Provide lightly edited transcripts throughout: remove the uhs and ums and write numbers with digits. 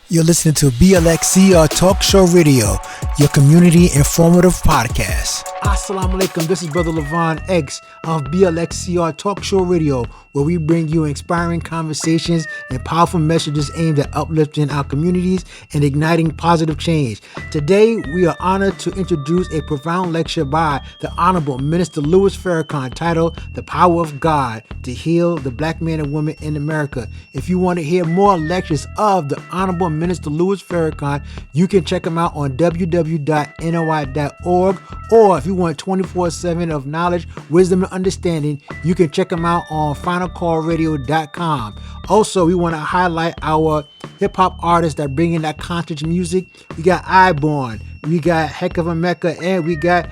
You're listening to BLXCR Talk Show Radio, your community informative podcast. Assalamu alaikum, this is Brother Levon X of BLXCR Talk Show Radio, where we bring you inspiring conversations and powerful messages aimed at uplifting our communities and igniting positive change. Today, we are honored to introduce a profound lecture by the Honorable Minister Louis Farrakhan titled The Power of God to Heal the Black Man and Woman in America. If you want to hear more lectures of the Honorable Minister Louis Farrakhan, you can check him out on www.noi.org, or if you want 24/7 of knowledge, wisdom, and understanding, you can check him out on finalcallradio.com. Also, we want to highlight our hip-hop artists that bring in that conscious music. We got IBorn, we got Hecava Mecca, and we got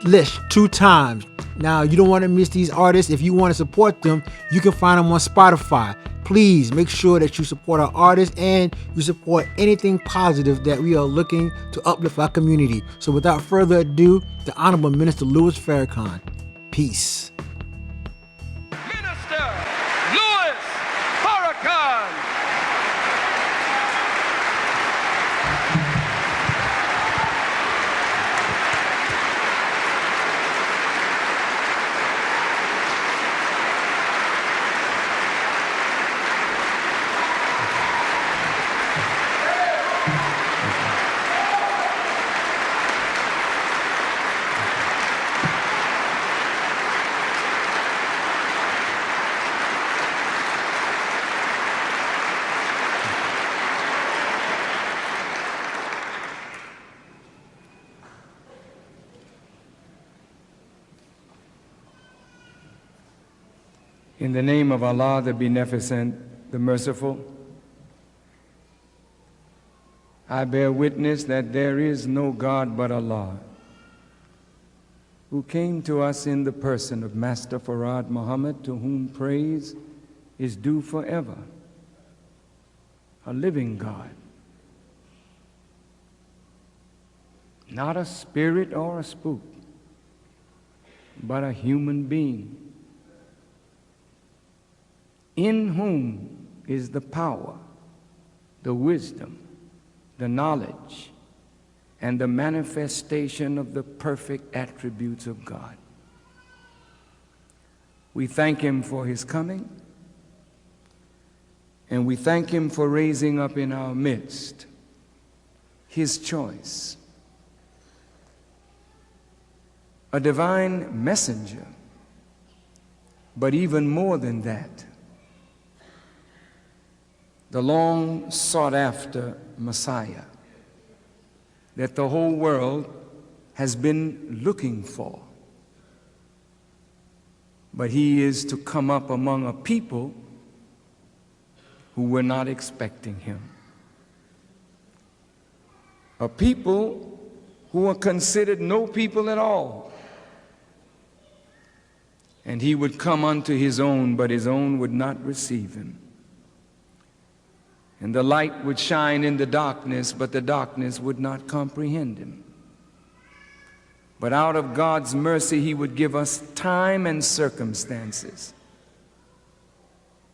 Lish 2 times. Now, you don't want to miss these artists. If you want to support them, you can find them on Spotify. Please make sure that you support our artists and you support anything positive that we are looking to uplift our community. So without further ado, the Honorable Minister Louis Farrakhan. Peace. Minister Louis Farrakhan. In the name of Allah, the Beneficent, the Merciful, I bear witness that there is no God but Allah, who came to us in the person of Master Farad Muhammad, to whom praise is due forever, a living God, not a spirit or a spook, but a human being, in whom is the power, the wisdom, the knowledge, and the manifestation of the perfect attributes of God. We thank Him for His coming, and we thank Him for raising up in our midst His choice, a divine messenger, but even more than that, the long sought after Messiah that the whole world has been looking for. But He is to come up among a people who were not expecting Him. A people who are considered no people at all. And He would come unto His own, but His own would not receive Him. And the light would shine in the darkness, but the darkness would not comprehend Him. But out of God's mercy, He would give us time and circumstances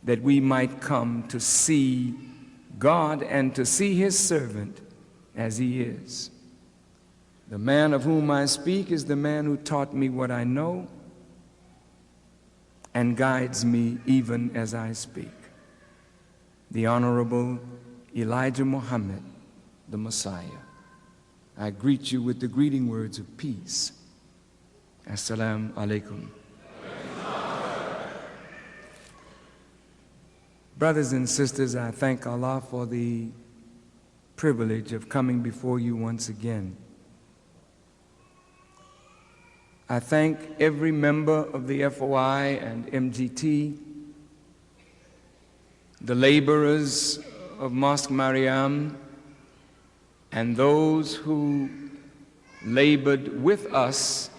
that we might come to see God and to see His servant as He is. The man of whom I speak is the man who taught me what I know and guides me even as I speak. The Honorable Elijah Muhammad, the Messiah. I greet you with the greeting words of peace. Assalamu alaikum. Brothers and sisters, I thank Allah for the privilege of coming before you once again. I thank every member of the FOI and MGT, the laborers of Mosque Mariam, and those who labored with us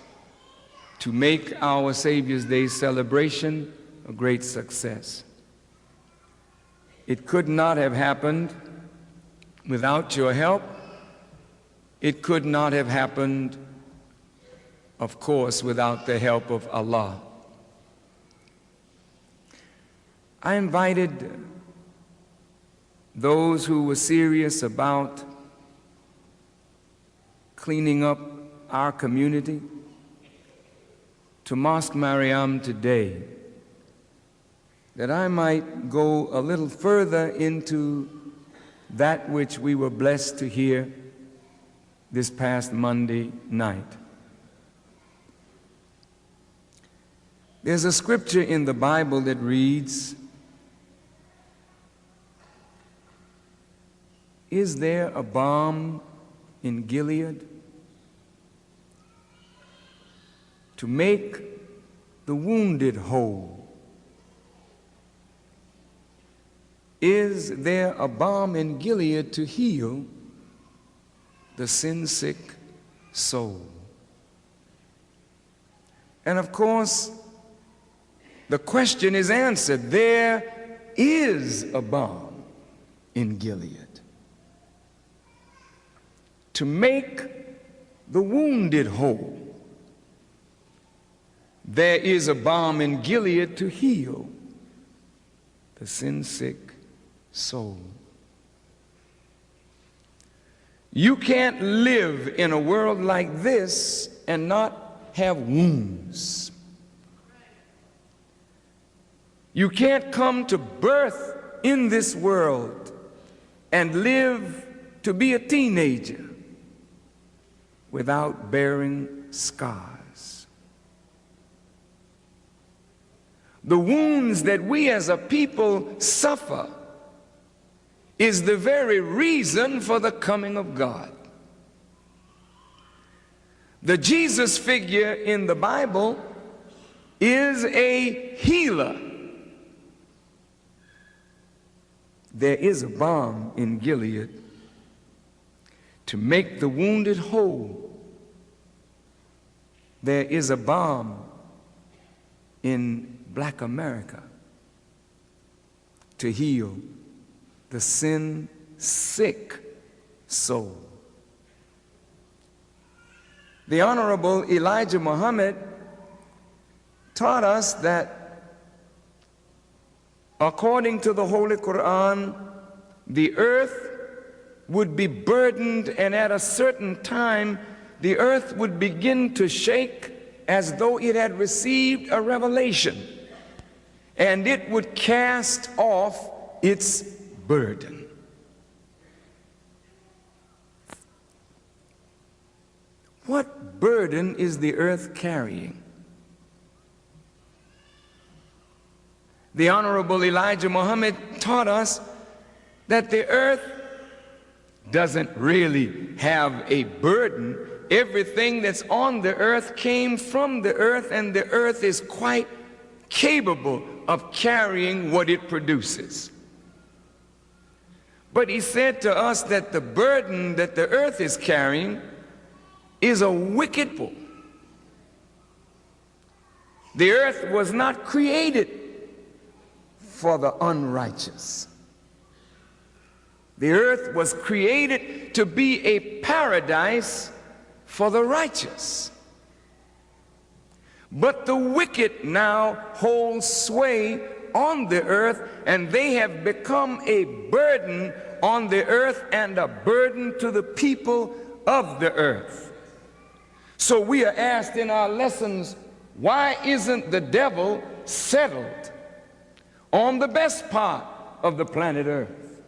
to make our Savior's Day celebration a great success. It could not have happened without your help. It could not have happened, of course, without the help of Allah. I invited those who were serious about cleaning up our community to Mosque Mariam today, that I might go a little further into that which we were blessed to hear this past Monday night. There's a scripture in the Bible that reads, "Is there a balm in Gilead to make the wounded whole? Is there a balm in Gilead to heal the sin-sick soul?" And of course, the question is answered. There is a balm in Gilead to make the wounded whole. There is a balm in Gilead to heal the sin-sick soul. You can't live in a world like this and not have wounds. You can't come to birth in this world and live to be a teenager without bearing scars. The wounds that we as a people suffer is the very reason for the coming of God. The Jesus figure in the Bible is a healer. There is a balm in Gilead to make the wounded whole. There is a balm in Black America to heal the sin-sick soul. The Honorable Elijah Muhammad taught us that according to the Holy Quran, the earth would be burdened, and at a certain time, the earth would begin to shake as though it had received a revelation, and it would cast off its burden. What burden is the earth carrying? The Honorable Elijah Muhammad taught us that the earth doesn't really have a burden. Everything that's on the earth came from the earth, and the earth is quite capable of carrying what it produces. But he said to us that the burden that the earth is carrying is a wicked pull. The earth was not created for the unrighteous. The earth was created to be a paradise for the righteous. But the wicked now hold sway on the earth, and they have become a burden on the earth and a burden to the people of the earth. So we are asked in our lessons, why isn't the devil settled on the best part of the planet Earth?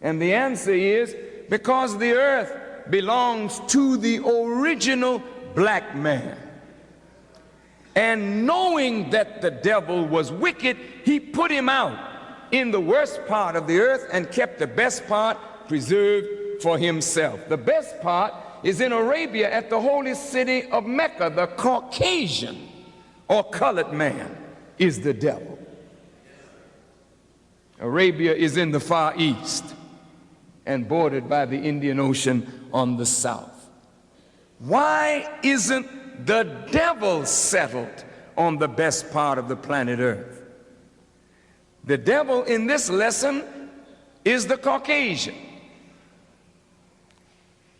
And the answer is because the earth belongs to the original black man. And knowing that the devil was wicked, he put him out in the worst part of the earth and kept the best part preserved for himself. The best part is in Arabia at the holy city of Mecca. The Caucasian or colored man is the devil. Arabia is in the Far East and bordered by the Indian Ocean on the south. Why isn't the devil settled on the best part of the planet Earth? The devil in this lesson is the Caucasian.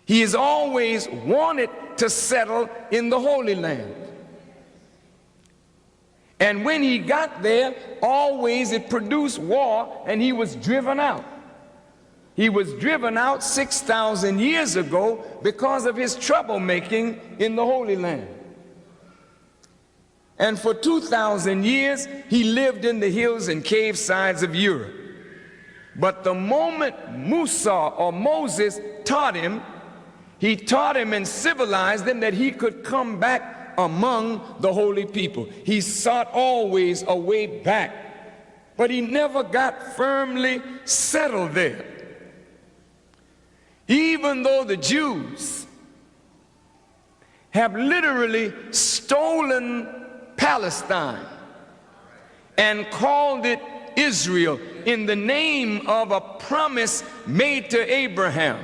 He has always wanted to settle in the Holy Land. And when he got there, always it produced war, and he was driven out. He was driven out 6,000 years ago because of his troublemaking in the Holy Land. And for 2,000 years, he lived in the hills and cave sides of Europe. But the moment Musa or Moses taught him, he taught him and civilized him that he could come back among the holy people. He sought always a way back, but he never got firmly settled there. Even though the Jews have literally stolen Palestine and called it Israel in the name of a promise made to Abraham,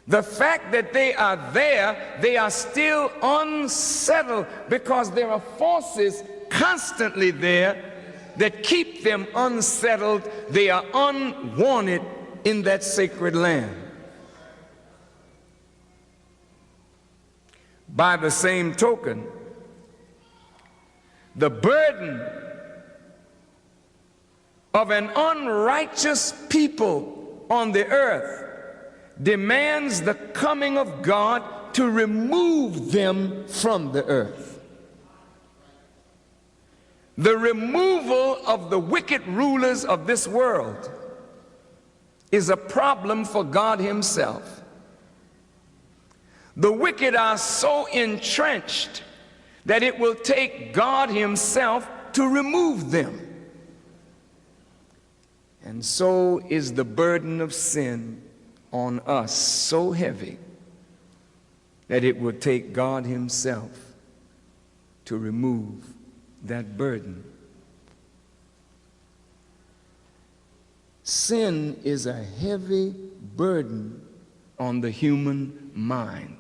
the fact that they are there, they are still unsettled because there are forces constantly there that keep them unsettled. They are unwanted in that sacred land. By the same token, the burden of an unrighteous people on the earth demands the coming of God to remove them from the earth. The removal of the wicked rulers of this world is a problem for God himself. The wicked are so entrenched that it will take God himself to remove them. And so is the burden of sin on us so heavy that it will take God himself to remove that burden. Sin is a heavy burden on the human mind,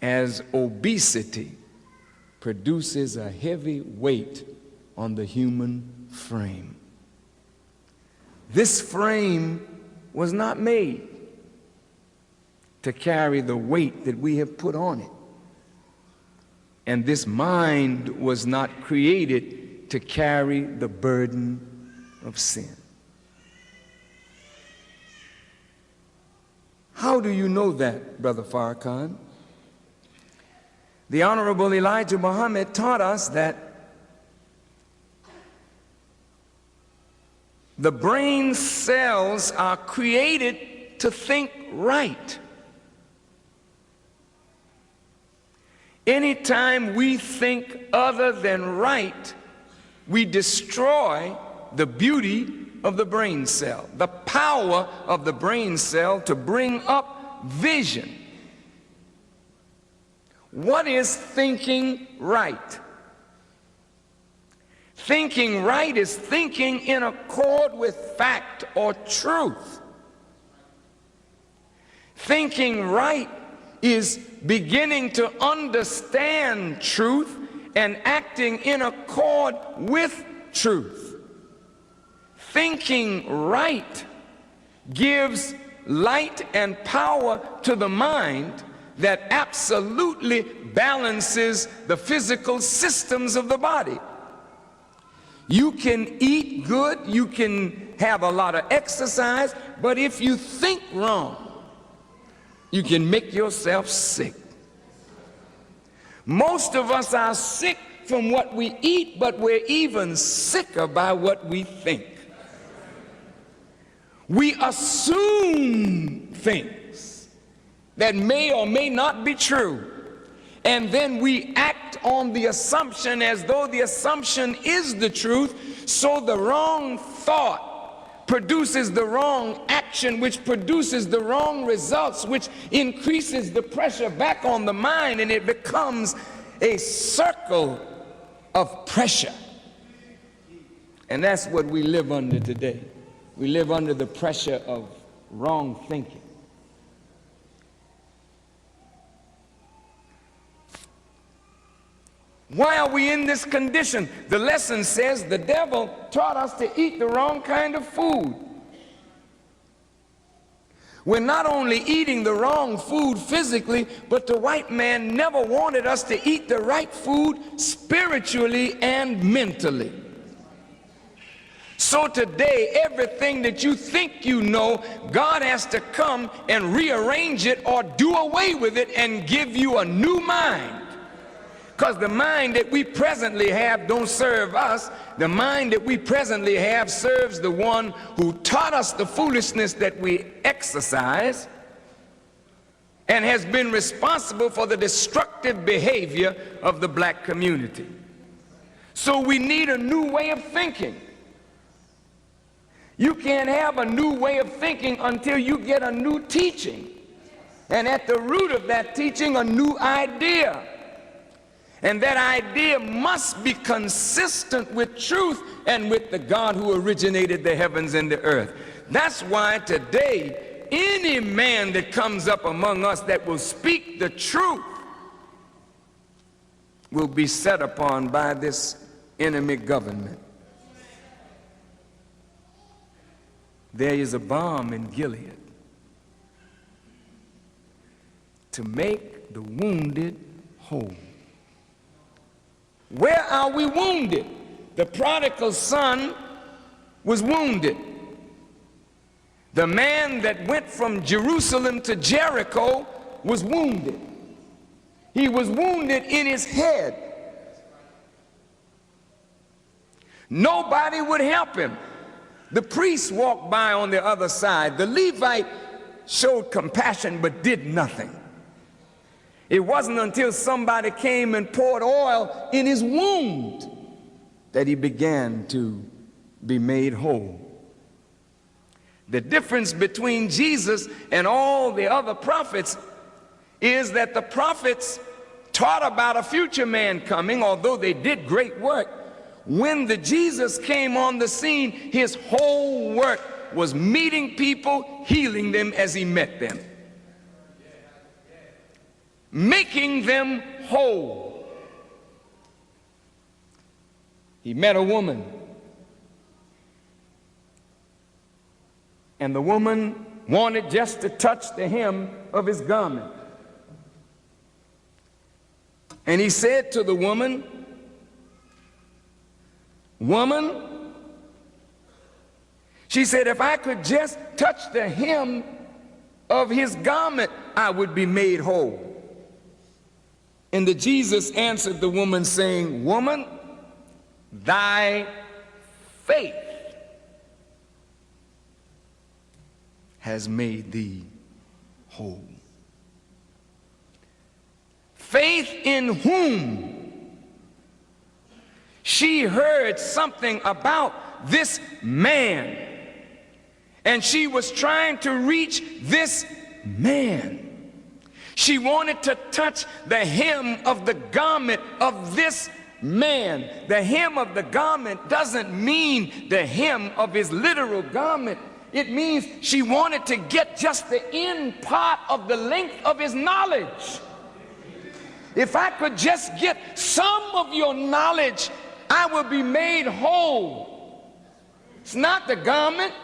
as obesity produces a heavy weight on the human frame. This frame was not made to carry the weight that we have put on it. And this mind was not created to carry the burden of sin. How do you know that, Brother Farrakhan? The Honorable Elijah Muhammad taught us that the brain cells are created to think right. Anytime we think other than right, we destroy the beauty of the brain cell, the power of the brain cell to bring up vision. What is thinking right? Thinking right is thinking in accord with fact or truth. Thinking right is beginning to understand truth and acting in accord with truth. Thinking right gives light and power to the mind that absolutely balances the physical systems of the body. You can eat good, you can have a lot of exercise, but if you think wrong, you can make yourself sick. Most of us are sick from what we eat, but we're even sicker by what we think. We assume things that may or may not be true, and then we act on the assumption as though the assumption is the truth, so the wrong thought produces the wrong action, which produces the wrong results, which increases the pressure back on the mind, and it becomes a circle of pressure. And that's what we live under today. We live under the pressure of wrong thinking. Why are we in this condition? The lesson says the devil taught us to eat the wrong kind of food. We're not only eating the wrong food physically, but the white man never wanted us to eat the right food spiritually and mentally. So today, everything that you think you know, God has to come and rearrange it or do away with it and give you a new mind. Because the mind that we presently have don't serve us. The mind that we presently have serves the one who taught us the foolishness that we exercise and has been responsible for the destructive behavior of the black community. So we need a new way of thinking. You can't have a new way of thinking until you get a new teaching. And at the root of that teaching, a new idea. And that idea must be consistent with truth and with the God who originated the heavens and the earth. That's why today, any man that comes up among us that will speak the truth will be set upon by this enemy government. There is a balm in Gilead to make the wounded whole. Where are we wounded? The prodigal son was wounded. The man that went from Jerusalem to Jericho was wounded. He was wounded in his head. Nobody would help him. The priest walked by on the other side. The Levite showed compassion but did nothing. It wasn't until somebody came and poured oil in his wound that he began to be made whole. The difference between Jesus and all the other prophets is that the prophets taught about a future man coming, although they did great work. When the Jesus came on the scene, his whole work was meeting people, healing them as he met them, making them whole. He met a woman, and the woman wanted just to touch the hem of his garment. And he said to the woman, "Woman," she said, "if I could just touch the hem of his garment, I would be made whole." And the Jesus answered the woman, saying, "Woman, thy faith has made thee whole." Faith in whom? She heard something about this man, and she was trying to reach this man. She wanted to touch the hem of the garment of this man. The hem of the garment doesn't mean the hem of his literal garment. It means she wanted to get just the end part of the length of his knowledge. If I could just get some of your knowledge, I will be made whole. It's not the garment.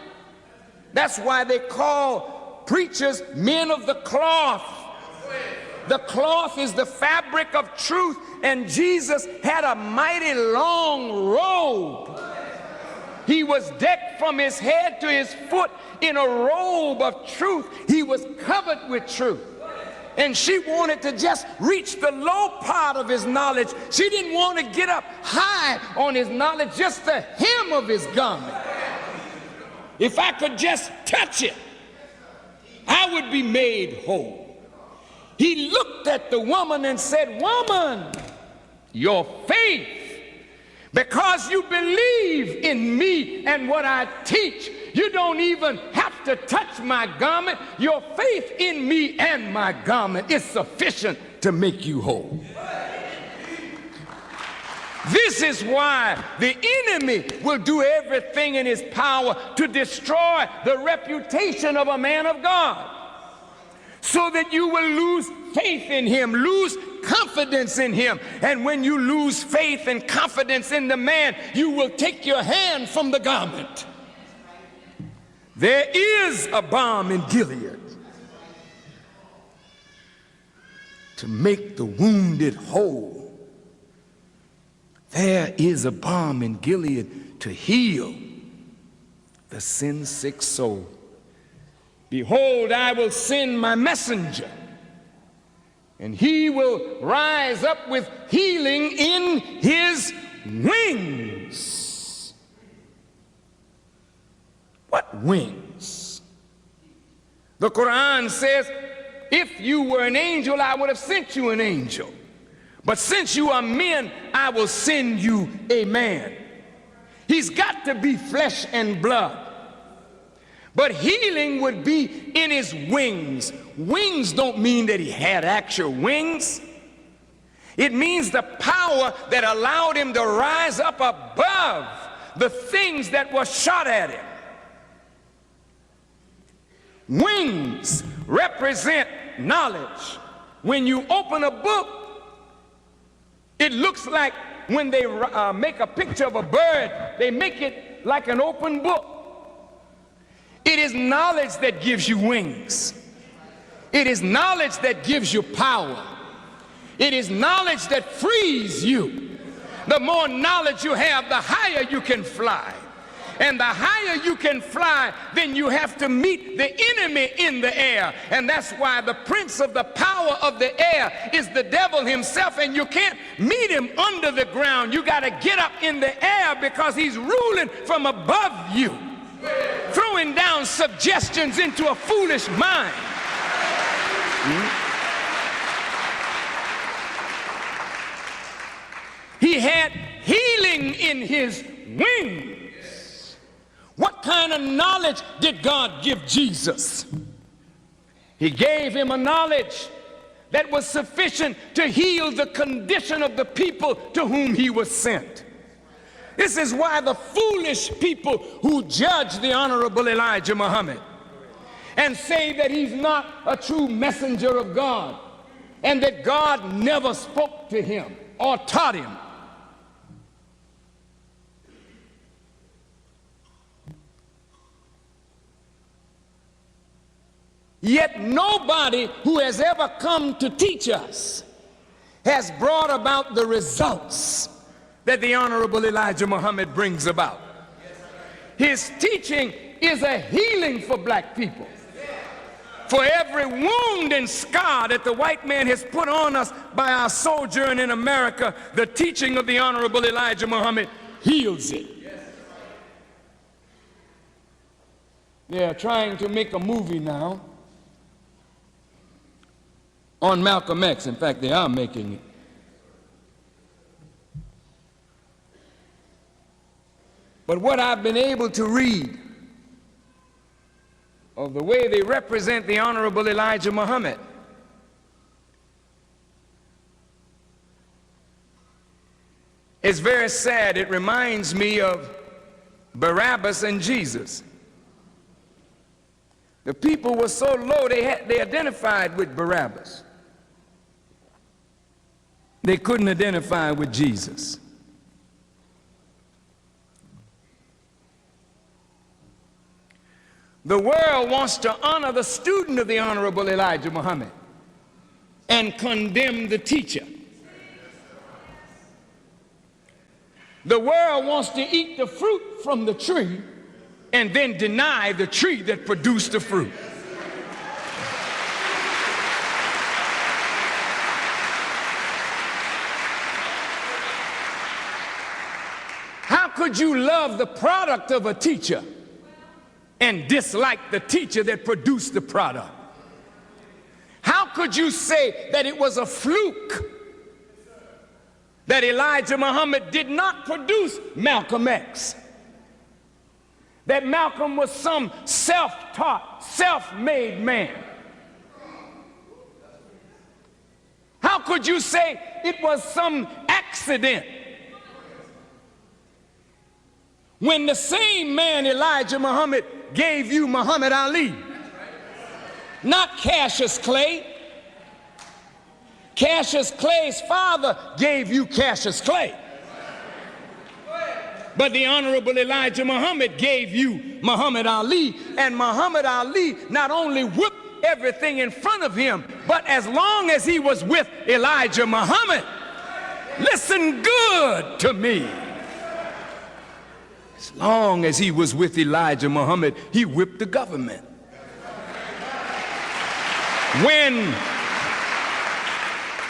That's why they call preachers men of the cloth. The cloth is the fabric of truth, and Jesus had a mighty long robe. He was decked from his head to his foot in a robe of truth. He was covered with truth. And she wanted to just reach the low part of his knowledge. She didn't want to get up high on his knowledge, just the hem of his garment. If I could just touch it, I would be made whole. He looked at the woman and said, "Woman, your faith, because you believe in me and what I teach, you don't even have to touch my garment. Your faith in me and my garment is sufficient to make you whole." This is why the enemy will do everything in his power to destroy the reputation of a man of God, so that you will lose faith in him, lose confidence in him. And when you lose faith and confidence in the man, you will take your hand from the garment. There is a balm in Gilead to make the wounded whole. There is a balm in Gilead to heal the sin-sick soul. Behold, I will send my messenger, and he will rise up with healing in his wings. What wings? The Quran says, if you were an angel, I would have sent you an angel. But since you are men, I will send you a man. He's got to be flesh and blood. But healing would be in his wings. Wings don't mean that he had actual wings. It means the power that allowed him to rise up above the things that were shot at him. Wings represent knowledge. When you open a book, it looks like when they make a picture of a bird, they make it like an open book. It is knowledge that gives you wings. It is knowledge that gives you power. It is knowledge that frees you. The more knowledge you have, the higher you can fly. And the higher you can fly, then you have to meet the enemy in the air. And that's why the prince of the power of the air is the devil himself, and you can't meet him under the ground. You got to get up in the air because he's ruling from above you, throwing down suggestions into a foolish mind. He had healing in his wings. What kind of knowledge did God give Jesus? He gave him a knowledge that was sufficient to heal the condition of the people to whom he was sent. This is why the foolish people who judge the Honorable Elijah Muhammad and say that he's not a true messenger of God and that God never spoke to him or taught him. Yet nobody who has ever come to teach us has brought about the results that the Honorable Elijah Muhammad brings about. His teaching is a healing for black people. For every wound and scar that the white man has put on us by our sojourn in America, the teaching of the Honorable Elijah Muhammad heals it. They are trying to make a movie now on Malcolm X. In fact, they are making it. But what I've been able to read of the way they represent the Honorable Elijah Muhammad, it's very sad. It reminds me of Barabbas and Jesus. The people were so low, they identified with Barabbas. They couldn't identify with Jesus. The world wants to honor the student of the Honorable Elijah Muhammad and condemn the teacher. The world wants to eat the fruit from the tree and then deny the tree that produced the fruit. How could you love the product of a teacher and dislike the teacher that produced the product? How could you say that it was a fluke that Elijah Muhammad did not produce Malcolm X? That Malcolm was some self-taught, self-made man? How could you say it was some accident when the same man, Elijah Muhammad, gave you Muhammad Ali? Not Cassius Clay. Cassius Clay's father gave you Cassius Clay. But the Honorable Elijah Muhammad gave you Muhammad Ali, and Muhammad Ali not only whipped everything in front of him, but as long as he was with Elijah Muhammad, listen good to me, As long as he was with Elijah Muhammad, he whipped the government.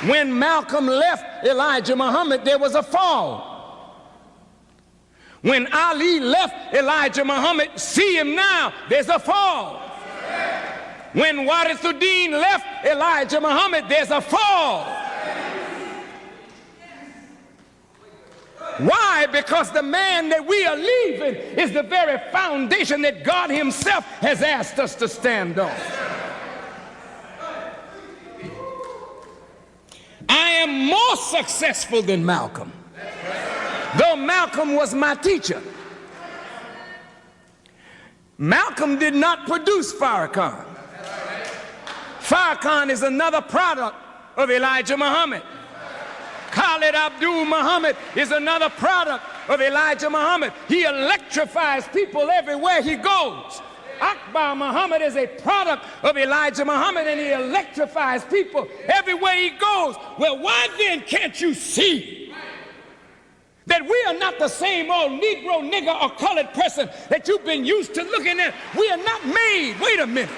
When Malcolm left Elijah Muhammad, there was a fall. When Ali left Elijah Muhammad, see him now, there's a fall. When Warithuddin left Elijah Muhammad, there's a fall. Why? Because the man that we are leaving is the very foundation that God himself has asked us to stand on. I am more successful than Malcolm, though Malcolm was my teacher. Malcolm did not produce Farrakhan. Farrakhan is another product of Elijah Muhammad. Khalid Abdul Muhammad is another product of Elijah Muhammad. He electrifies people everywhere he goes. Akbar Muhammad is a product of Elijah Muhammad, and he electrifies people everywhere he goes. Well, why then can't you see that we are not the same old Negro, nigger, or colored person that you've been used to looking at? We are not made, wait a minute.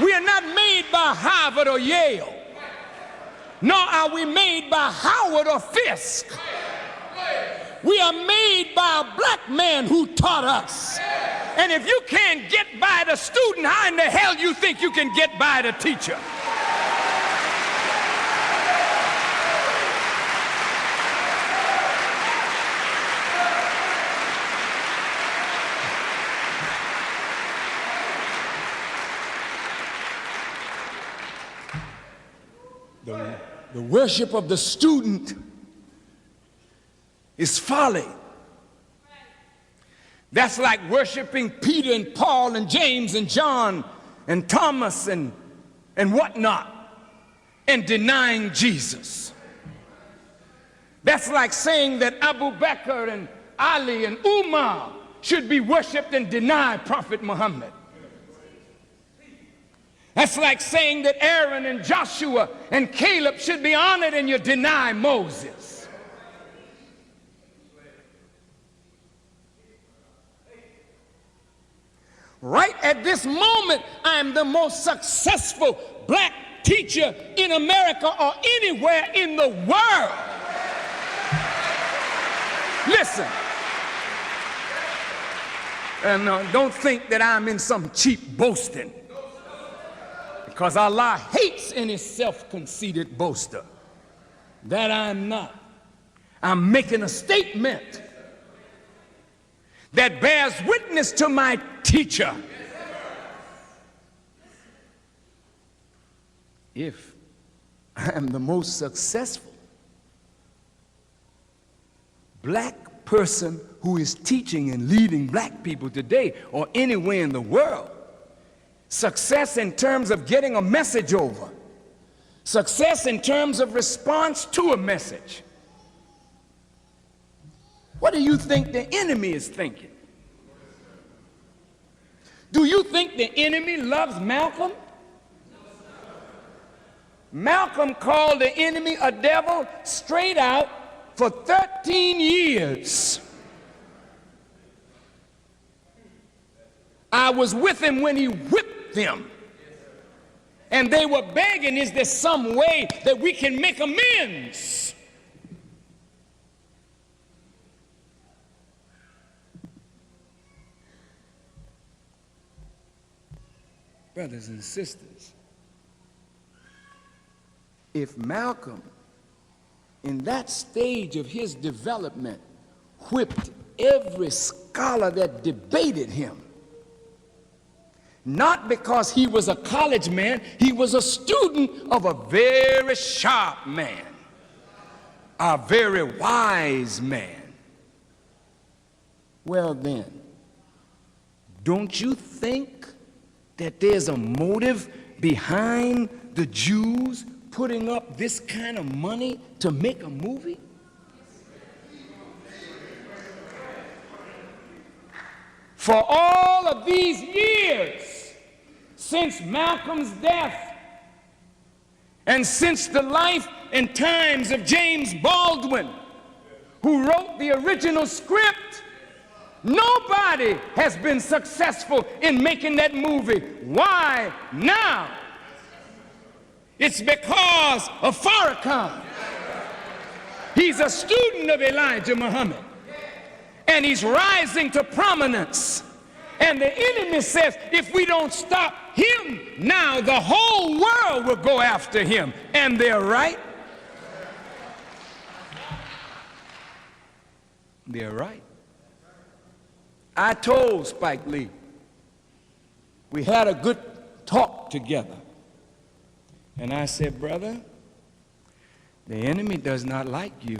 We are not made by Harvard or Yale, nor are we made by Howard or Fisk. We are made by a black man who taught us. And if you can't get by the student, how in the hell you think you can get by the teacher? The worship of the student is folly. That's like worshiping Peter and Paul and James and John and Thomas and whatnot, and denying Jesus. That's like saying that Abu Bakr and Ali and Umar should be worshiped and deny Prophet Muhammad. That's like saying that Aaron and Joshua and Caleb should be honored and you deny Moses. Right at this moment, I am the most successful black teacher in America or anywhere in the world. Listen, and don't think that I'm in some cheap boasting, because Allah hates any self-conceited boaster. That I'm not. I'm making a statement that bears witness to my teacher. If I am the most successful black person who is teaching and leading black people today or anywhere in the world, success in terms of getting a message over, success in terms of response to a message, what do you think the enemy is thinking? Do you think the enemy loves Malcolm? Malcolm called the enemy a devil straight out for 13 years. I was with him when he whipped them. And they were begging, is there some way that we can make amends? Brothers and sisters, if Malcolm, in that stage of his development, whipped every scholar that debated him, not because he was a college man, he was a student of a very sharp man, a very wise man. Well then, don't you think that there's a motive behind the Jews putting up this kind of money to make a movie? For all of these years, since Malcolm's death, and since the life and times of James Baldwin, who wrote the original script, nobody has been successful in making that movie. Why now? It's because of Farrakhan. He's a student of Elijah Muhammad, and he's rising to prominence. And the enemy says, if we don't stop him now, the whole world will go after him. And they're right. They're right. I told Spike Lee, we had a good talk together. And I said, brother, the enemy does not like you.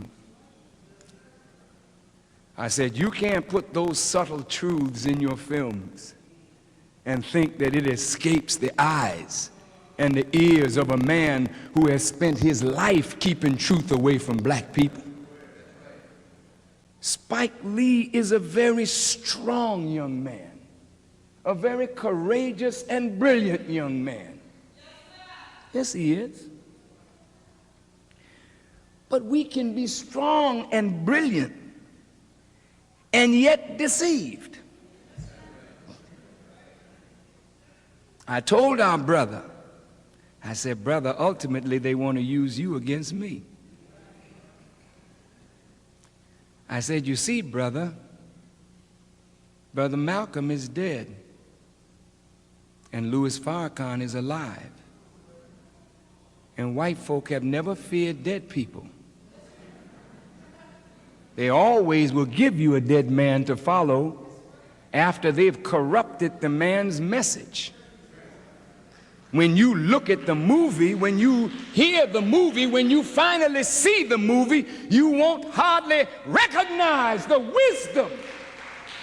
I said, you can't put those subtle truths in your films and think that it escapes the eyes and the ears of a man who has spent his life keeping truth away from black people. Spike Lee is a very strong young man, a very courageous and brilliant young man. Yes, he is. But we can be strong and brilliant and yet deceived. I told our brother, I said, brother, ultimately they want to use you against me. I said, you see, brother, Brother Malcolm is dead and Louis Farrakhan is alive. And white folk have never feared dead people. They always will give you a dead man to follow after they've corrupted the man's message. When you look at the movie, when you hear the movie, when you finally see the movie, you won't hardly recognize the wisdom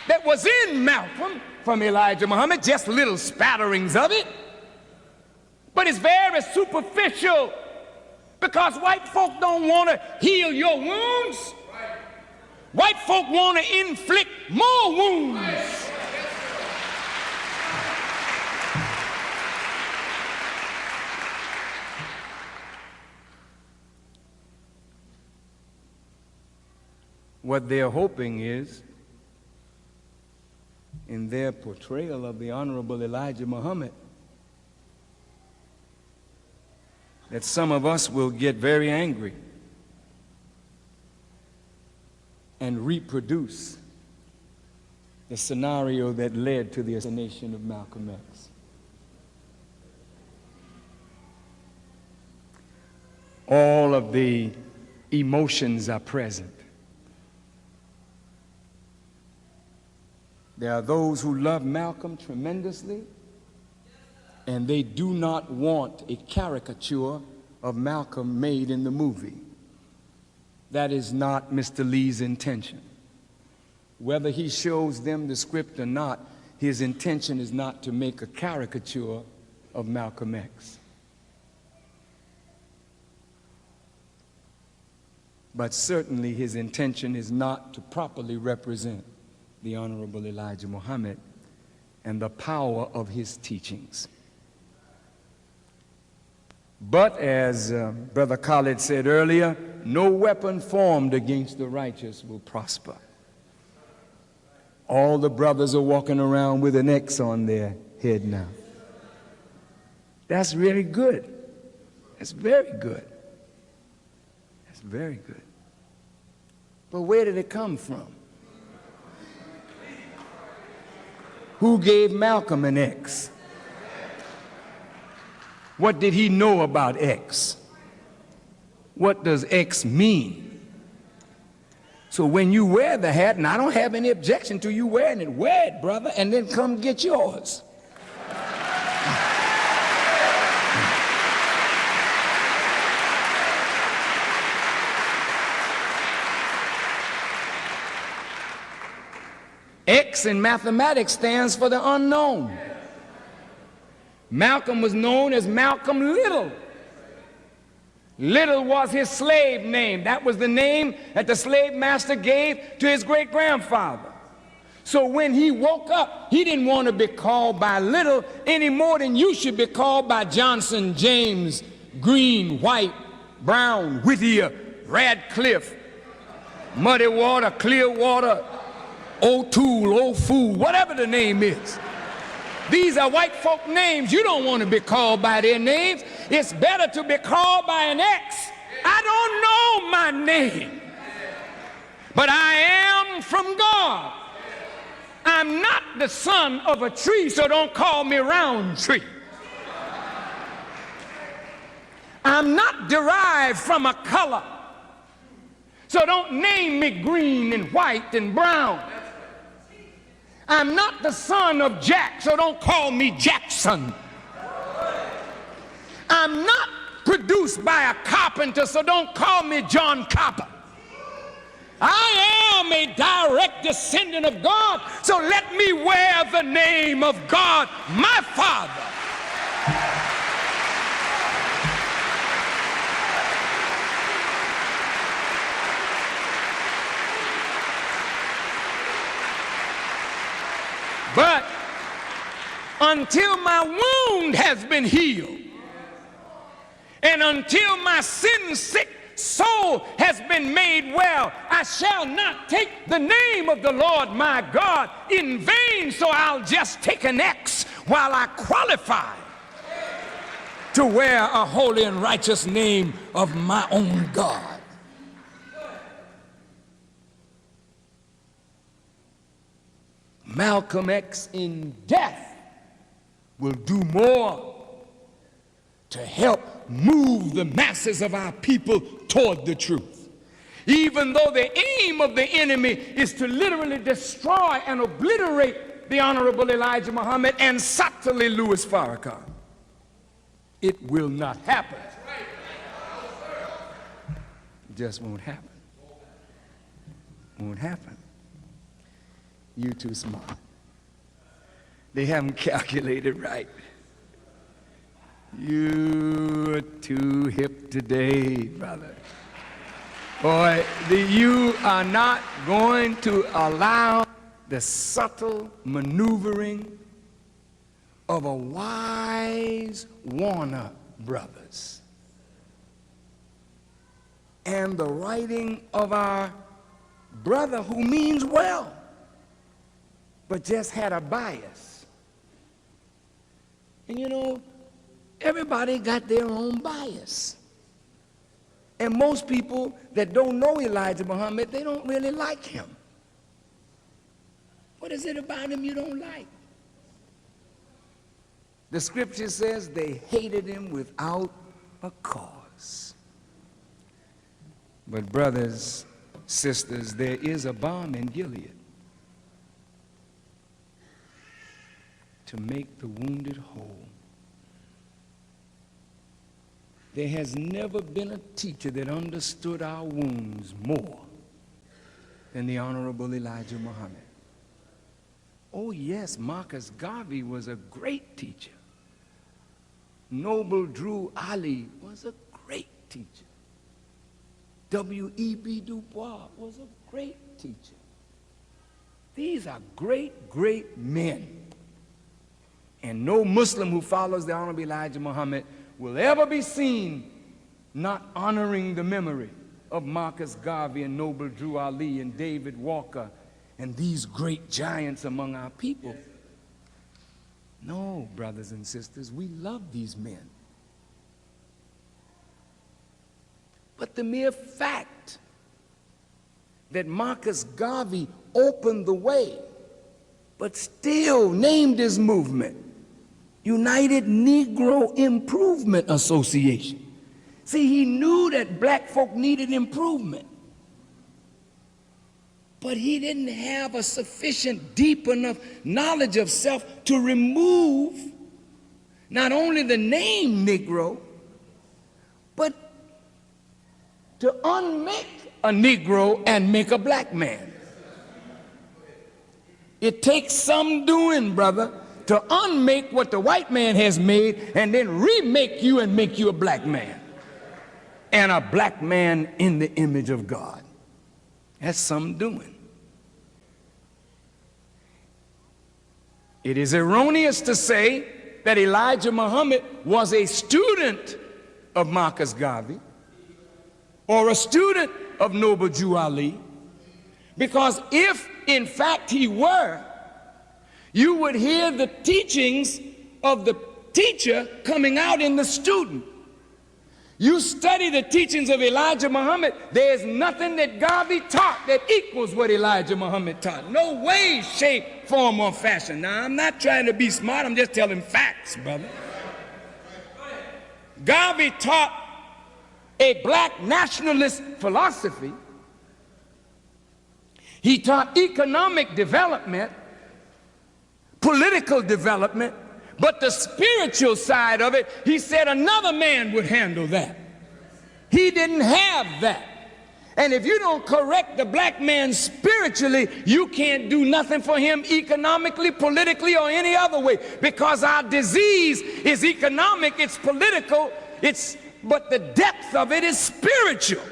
that was in Malcolm from Elijah Muhammad, just little spatterings of it. But it's very superficial because white folk don't want to heal your wounds. White folk want to inflict more wounds. What they're hoping is, in their portrayal of the Honorable Elijah Muhammad, that some of us will get very angry and reproduce the scenario that led to the assassination of Malcolm X. All of the emotions are present. There are those who love Malcolm tremendously, and they do not want a caricature of Malcolm made in the movie. That is not Mr. Lee's intention. Whether he shows them the script or not, his intention is not to make a caricature of Malcolm X. But certainly his intention is not to properly represent the Honorable Elijah Muhammad and the power of his teachings. But as Brother Khalid said earlier, no weapon formed against the righteous will prosper. All the brothers are walking around with an X on their head now. That's really good. That's very good. That's very good. But where did it come from? Who gave Malcolm an X? What did he know about X? What does X mean? So when you wear the hat, and I don't have any objection to you wearing it, wear it, brother, and then come get yours. X in mathematics stands for the unknown. Malcolm was known as Malcolm Little. Little was his slave name. That was the name that the slave master gave to his great-grandfather. So when he woke up, he didn't want to be called by Little any more than you should be called by Johnson, James, Green, White, Brown, Whittier, Radcliffe, Muddy Water, Clear Water, O'Toole, Old Fool, whatever the name is. These are white folk names. You don't want to be called by their names. It's better to be called by an X. I don't know my name, but I am from God. I'm not the son of a tree, so don't call me Roundtree. I'm not derived from a color, so don't name me green and white and brown. I'm not the son of Jack, so don't call me Jackson. I'm not produced by a carpenter, so don't call me John Copper. I am a direct descendant of God, so let me wear the name of God, my Father. But until my wound has been healed, and until my sin-sick soul has been made well, I shall not take the name of the Lord my God in vain, so I'll just take an X while I qualify to wear a holy and righteous name of my own God. Malcolm X in death will do more to help move the masses of our people toward the truth. Even though the aim of the enemy is to literally destroy and obliterate the Honorable Elijah Muhammad and subtly Louis Farrakhan, it will not happen. It just won't happen. Won't happen. You're too smart. They haven't calculated right. You're too hip today, brother. Boy, you are not going to allow the subtle maneuvering of a wise Warner Brothers and the writing of our brother who means well, but just had a bias. And you know, everybody got their own bias. And most people that don't know Elijah Muhammad, they don't really like him. What is it about him you don't like? The scripture says they hated him without a cause. But brothers, sisters, there is a balm in Gilead to make the wounded whole. There has never been a teacher that understood our wounds more than the Honorable Elijah Muhammad. Oh yes, Marcus Garvey was a great teacher. Noble Drew Ali was a great teacher. W.E.B. Du Bois was a great teacher. These are great, great men. And no Muslim who follows the Honorable Elijah Muhammad will ever be seen not honoring the memory of Marcus Garvey and Noble Drew Ali and David Walker and these great giants among our people. No, brothers and sisters, we love these men. But the mere fact that Marcus Garvey opened the way, but still named his movement United Negro Improvement Association. See, he knew that black folk needed improvement, but he didn't have a sufficient deep enough knowledge of self to remove not only the name Negro, but to unmake a Negro and make a black man. It takes some doing, brother, to unmake what the white man has made and then remake you and make you a black man. And a black man in the image of God. That's some doing. It is erroneous to say that Elijah Muhammad was a student of Marcus Garvey or a student of Noble Drew Ali Because if, in fact, he were, you would hear the teachings of the teacher coming out in the student. You study the teachings of Elijah Muhammad, there's nothing that Garvey taught that equals what Elijah Muhammad taught. No way, shape, form, or fashion. Now, I'm not trying to be smart, I'm just telling facts, brother. Garvey taught a black nationalist philosophy. He taught economic development, political development, but the spiritual side of it, he said another man would handle that. He didn't have that. And if you don't correct the black man spiritually, you can't do nothing for him economically, politically, or any other way. Because our disease is economic, it's political, but the depth of it is spiritual.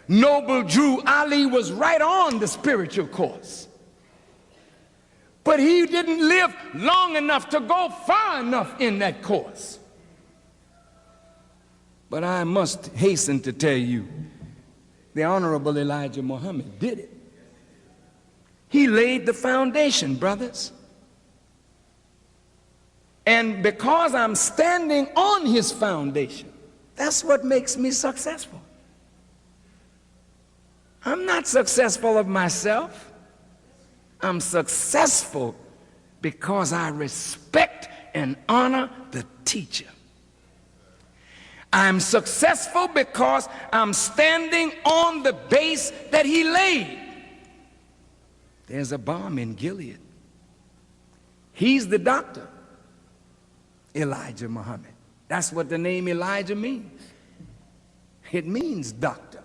Noble Drew Ali was right on the spiritual course. But he didn't live long enough to go far enough in that course. But I must hasten to tell you, the Honorable Elijah Muhammad did it. He laid the foundation, brothers. And because I'm standing on his foundation, that's what makes me successful. I'm not successful of myself. I'm successful because I respect and honor the teacher. I'm successful because I'm standing on the base that he laid. There's a balm in Gilead. He's the doctor, Elijah Muhammad. That's what the name Elijah means. It means doctor.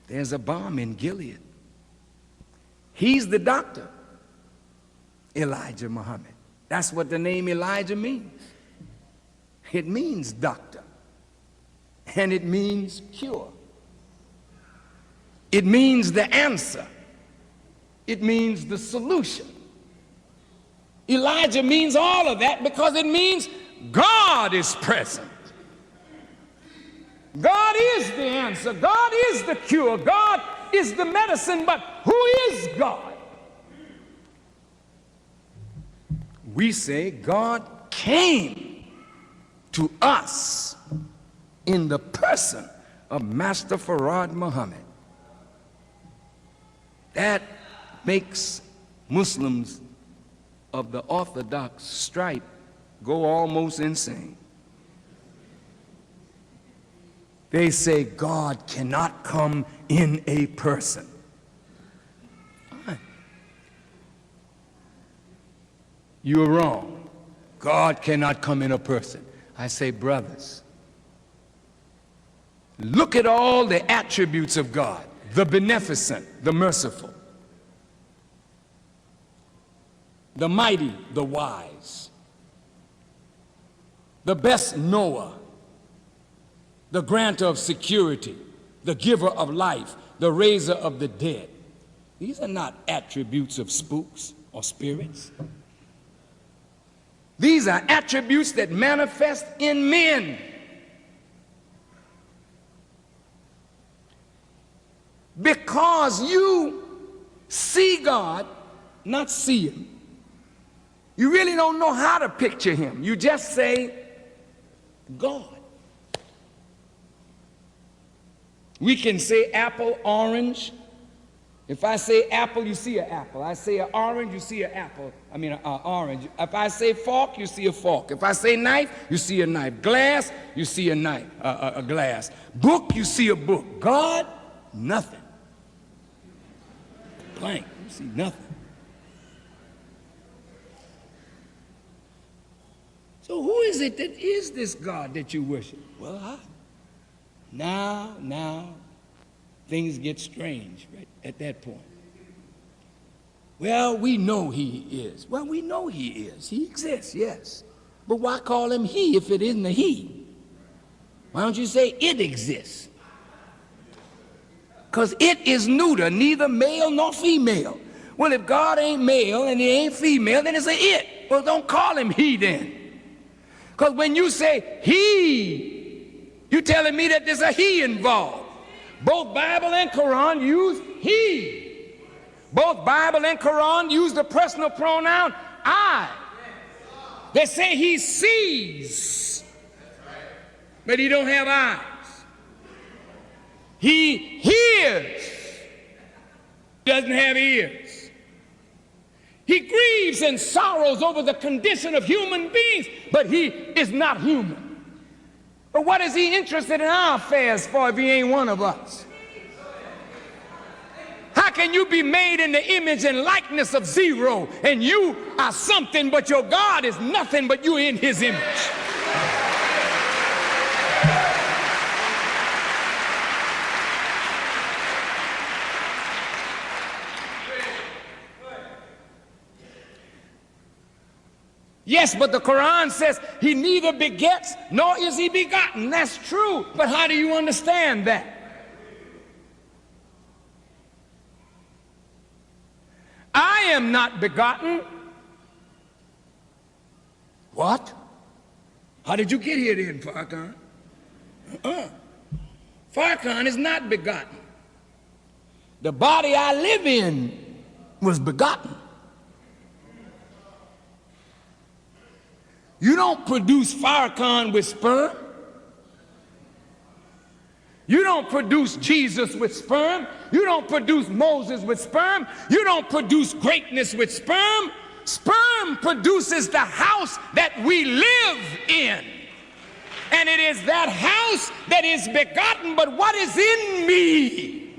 There's a balm in Gilead. He's the doctor, Elijah Muhammad. That's what the name Elijah means. It means doctor. And it means cure. It means the answer. It means the solution. Elijah means all of that because it means God is present. God is the answer. God is the cure. God is the medicine. But who is God? We say God came to us in the person of Master Farad Muhammad. That makes Muslims of the Orthodox stripe go almost insane. They say God cannot come in a person. Fine. You're wrong. God cannot come in a person. I say, brothers, look at all the attributes of God: the beneficent, the merciful, the mighty, the wise, the best knower, the granter of security, the giver of life, the raiser of the dead. These are not attributes of spooks or spirits. These are attributes that manifest in men. Because you see God, not see him. You really don't know how to picture him. You just say, God. We can say apple, orange. If I say apple, you see an apple. I say an orange, you see an apple. I mean an orange. If I say fork, you see a fork. If I say knife, you see a knife. Glass, you see a knife, a glass. Book, you see a book. God, nothing. Blank, you see nothing. So who is it that is this God that you worship? Well, Now, things get strange right at that point. Well, we know he is. Well, we know he is. He exists, yes. But why call him he if it isn't a he? Why don't you say it exists? Because it is neuter, neither male nor female. Well, if God ain't male and he ain't female, then it's a it. Well, don't call him he then. Because when you say he, you're telling me that there's a he involved. Both Bible and Quran use he. Both Bible and Quran use the personal pronoun I. They say he sees, but he don't have eyes. He hears, doesn't have ears. He grieves and sorrows over the condition of human beings, but he is not human. But what is he interested in our affairs for if he ain't one of us? How can you be made in the image and likeness of zero, and you are something, but your God is nothing, but you're in his image? Yes, but the Quran says he neither begets nor is he begotten. That's true, but how do you understand that? I am not begotten. What? How did you get here then, Farrakhan? Farrakhan is not begotten. The body I live in was begotten. You don't produce Farrakhan with sperm. You don't produce Jesus with sperm. You don't produce Moses with sperm. You don't produce greatness with sperm. Sperm produces the house that we live in. And it is that house that is begotten, but what is in me?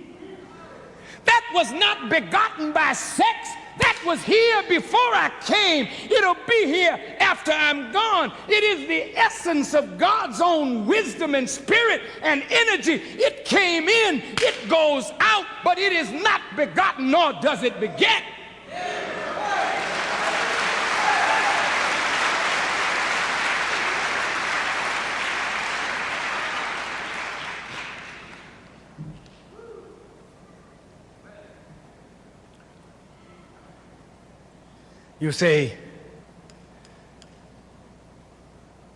That was not begotten by sex. That was here before I came. It'll be here after I'm gone. It is the essence of God's own wisdom and spirit and energy. It came in, it goes out, but it is not begotten, nor does it beget. You say,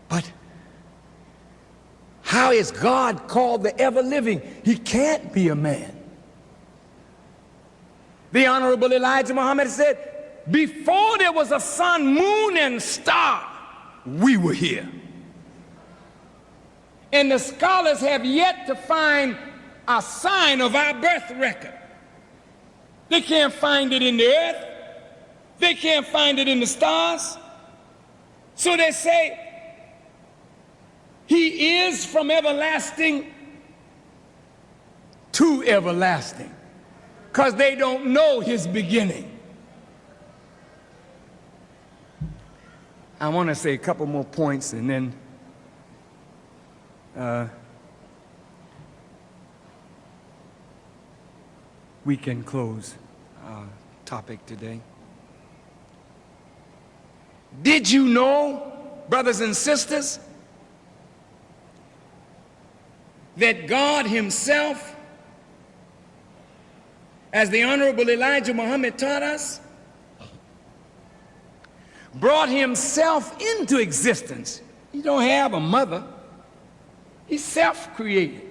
but how is God called the ever-living? He can't be a man. The Honorable Elijah Muhammad said, before there was a sun, moon, and star, we were here. And the scholars have yet to find a sign of our birth record. They can't find it in the earth. They can't find it in the stars. So they say, he is from everlasting to everlasting, because they don't know his beginning. I want to say a couple more points and then we can close our topic today. Did you know, brothers and sisters, that God himself, as the Honorable Elijah Muhammad taught us, brought himself into existence? He don't have a mother. He's self-created.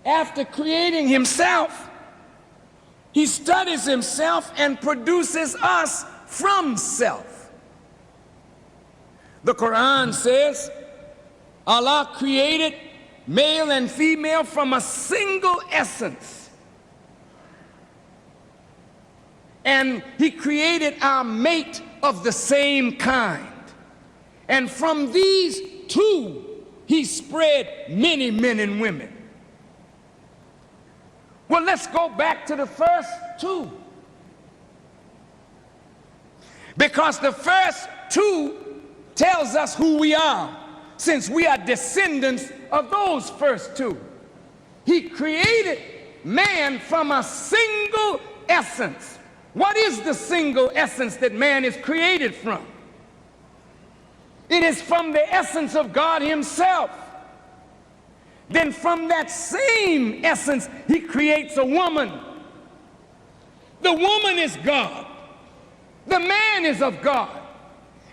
After creating himself, he studies himself and produces us from self. The Quran says Allah created male and female from a single essence. And he created our mate of the same kind. And from these two, he spread many men and women. Well, let's go back to the first two. Because the first two tells us who we are, since we are descendants of those first two. He created man from a single essence. What is the single essence that man is created from? It is from the essence of God himself. Then from that same essence, he creates a woman. The woman is God. The man is of God.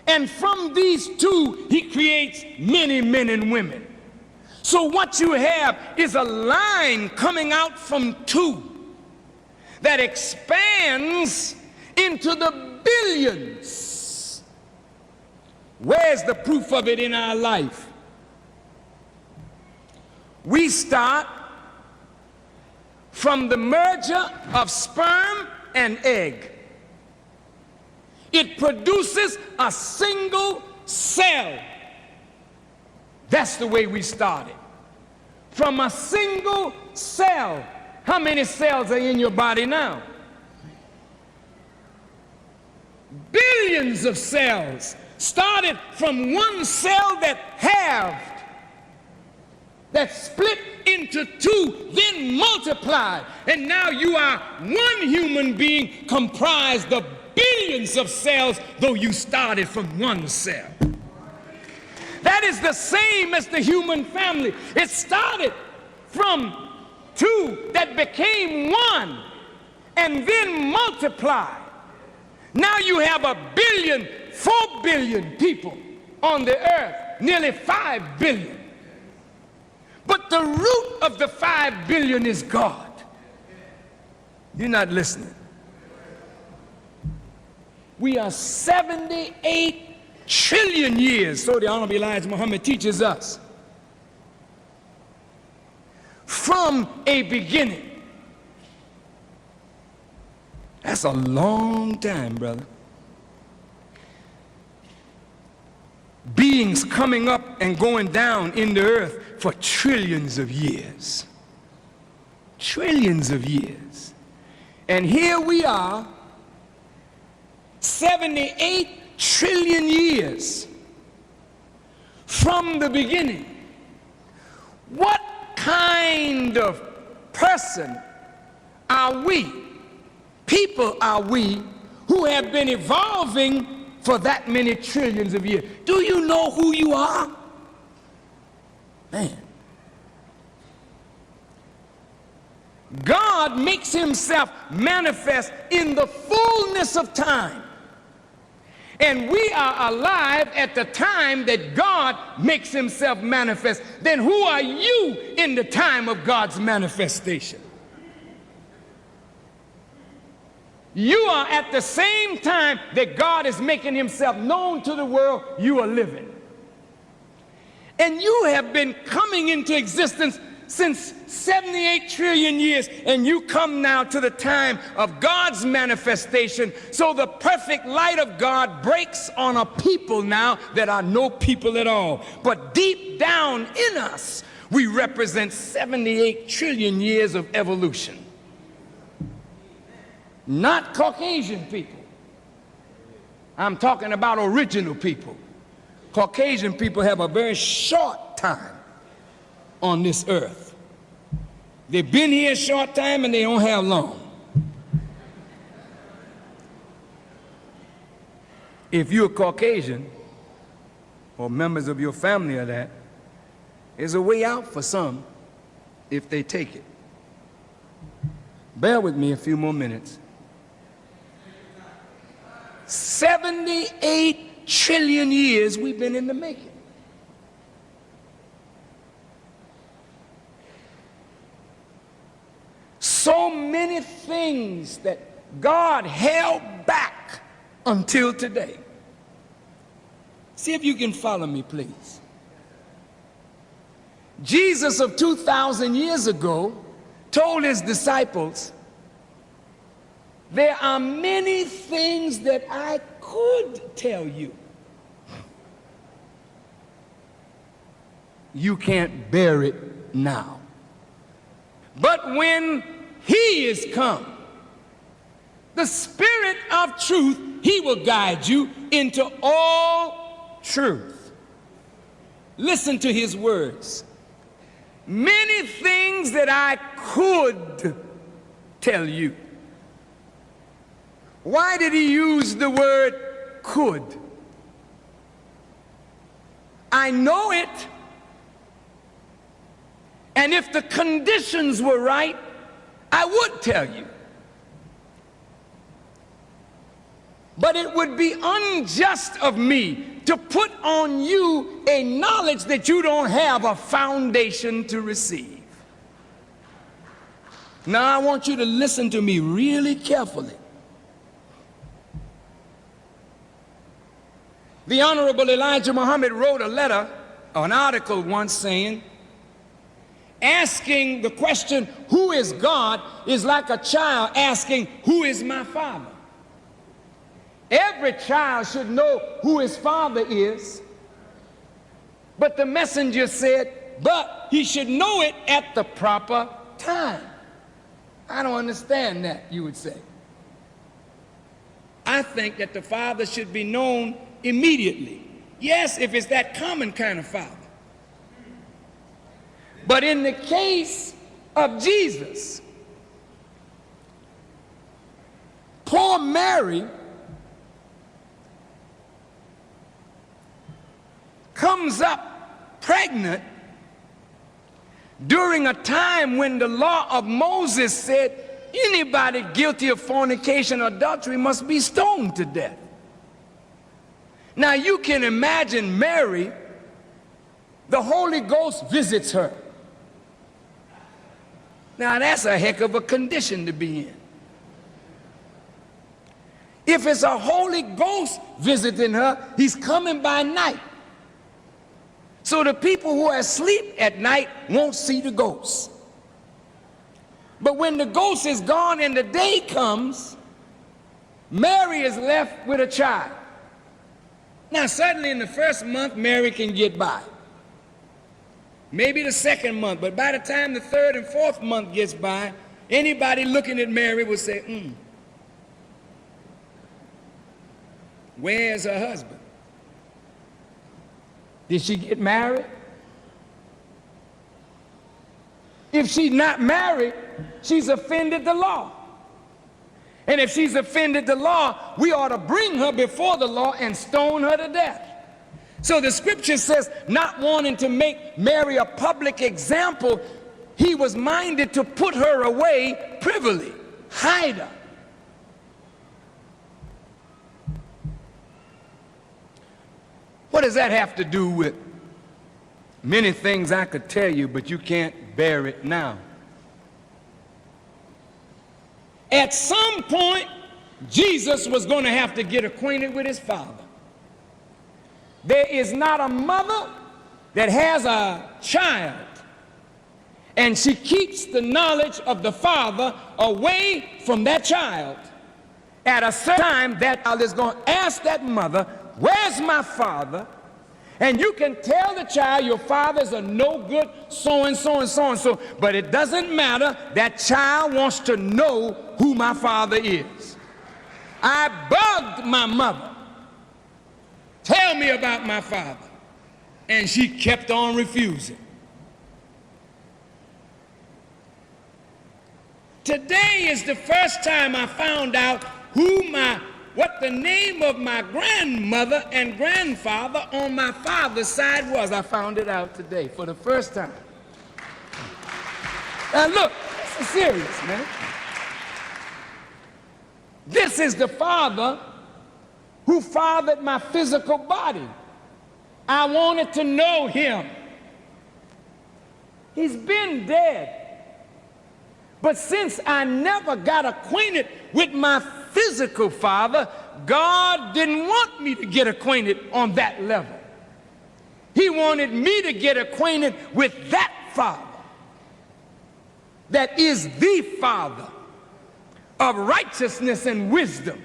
And from these two, he creates many men and women. So what you have is a line coming out from two that expands into the billions. Where's the proof of it in our life? We start from the merger of sperm and egg. It produces a single cell. That's the way we started. From a single cell. How many cells are in your body now? Billions of cells started from one cell that halved, that split into two, then multiplied. And now you are one human being comprised of billions of cells, though you started from one cell. That is the same as the human family. It started from two that became one and then multiplied. Now you have 4 billion people on the earth, nearly 5 billion. But the root of the 5 billion is God. You're not listening. We are 78 trillion years, so the Honorable Elijah Muhammad teaches us, from a beginning. That's a long time, brother. Beings coming up and going down in the earth for trillions of years. Trillions of years. And here we are, 78 trillion years from the beginning. What kind of person are we, people are we, who have been evolving for that many trillions of years? Do you know who you are? Man. God makes himself manifest in the fullness of time. And we are alive at the time that God makes himself manifest. Then who are you in the time of God's manifestation? You are at the same time that God is making himself known to the world, you are living. And you have been coming into existence since 78 trillion years, and you come now to the time of God's manifestation. So the perfect light of God breaks on a people now that are no people at all. But deep down in us, we represent 78 trillion years of evolution. Not Caucasian people. I'm talking about original people. Caucasian people have a very short time on this earth. They've been here a short time and they don't have long. If you're Caucasian, or members of your family are that, there's a way out for some if they take it. Bear with me a few more minutes. 78 trillion years we've been in the making. So many things that God held back until today. See if you can follow me, please. Jesus of 2,000 years ago told his disciples, there are many things that I could tell you. You can't bear it now. But when he is come, the Spirit of truth, he will guide you into all truth. Listen to his words. Many things that I could tell you. Why did he use the word could? I know it, And if the conditions were right, I would tell you. But it would be unjust of me to put on you a knowledge that you don't have a foundation to receive. Now I want you to listen to me really carefully. The Honorable Elijah Muhammad wrote a letter, an article once saying, asking the question, who is God, is like a child asking, who is my father? Every child should know who his father is. But the messenger said, but he should know it at the proper time. I don't understand that, you would say. I think that the father should be known immediately. Yes, if it's that common kind of father. But in the case of Jesus, poor Mary comes up pregnant during a time when the law of Moses said anybody guilty of fornication or adultery must be stoned to death. Now you can imagine Mary, the Holy Ghost visits her. Now that's a heck of a condition to be in. If it's a Holy Ghost visiting her, he's coming by night. So the people who are asleep at night won't see the ghost. But when the ghost is gone and the day comes, Mary is left with a child. Now certainly in the first month, Mary can get by. Maybe the second month, but by the time the third and fourth month gets by, anybody looking at Mary will say, where's her husband? Did she get married? If she's not married, she's offended the law. And if she's offended the law, we ought to bring her before the law and stone her to death. So the scripture says, not wanting to make Mary a public example, he was minded to put her away privily, hide her. What does that have to do with many things I could tell you, but you can't bear it now? At some point, Jesus was going to have to get acquainted with his father. There is not a mother that has a child and she keeps the knowledge of the father away from that child. At a certain time, that child is going to ask that mother, where's my father? And you can tell the child your father's a no good so-and-so and so-and-so, but it doesn't matter. That child wants to know who my father is. I bugged my mother. Tell me about my father. And she kept on refusing. Today is the first time I found out what the name of my grandmother and grandfather on my father's side was. I found it out today for the first time. Now look, this is serious, man. This is the father who fathered my physical body. I wanted to know him. He's been dead. But since I never got acquainted with my physical father, God didn't want me to get acquainted on that level. He wanted me to get acquainted with that father that is the father of righteousness and wisdom,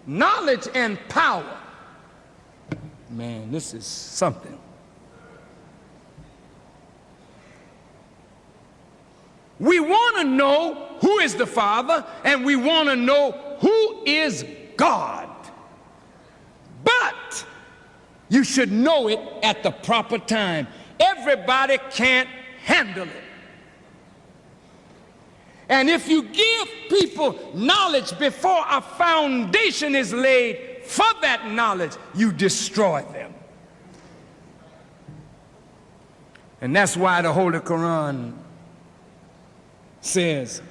knowledge and power. Man, this is something. We want to know who is the Father, and we want to know who is God. But you should know it at the proper time. Everybody can't handle it. And if you give people knowledge before a foundation is laid for that knowledge, you destroy them. And that's why the Holy Quran says,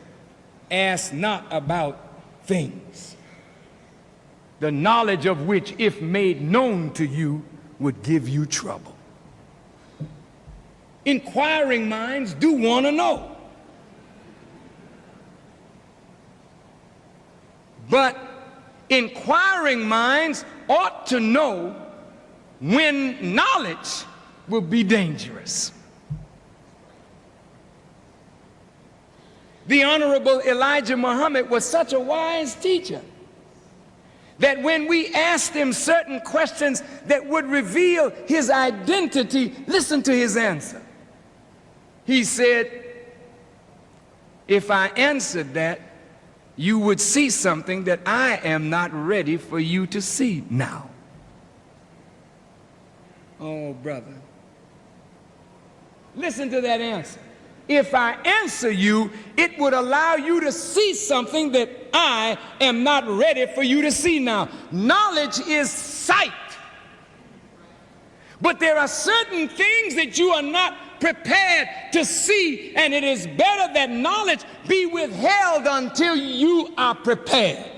ask not about things, the knowledge of which, if made known to you, would give you trouble. Inquiring minds do want to know. But inquiring minds ought to know when knowledge will be dangerous. The Honorable Elijah Muhammad was such a wise teacher that when we asked him certain questions that would reveal his identity, listen to his answer. He said, if I answered that, you would see something that I am not ready for you to see now. Oh, brother. Listen to that answer. If I answer you, it would allow you to see something that I am not ready for you to see now. Knowledge is sight. But there are certain things that you are not prepared to see, and it is better that knowledge be withheld until you are prepared.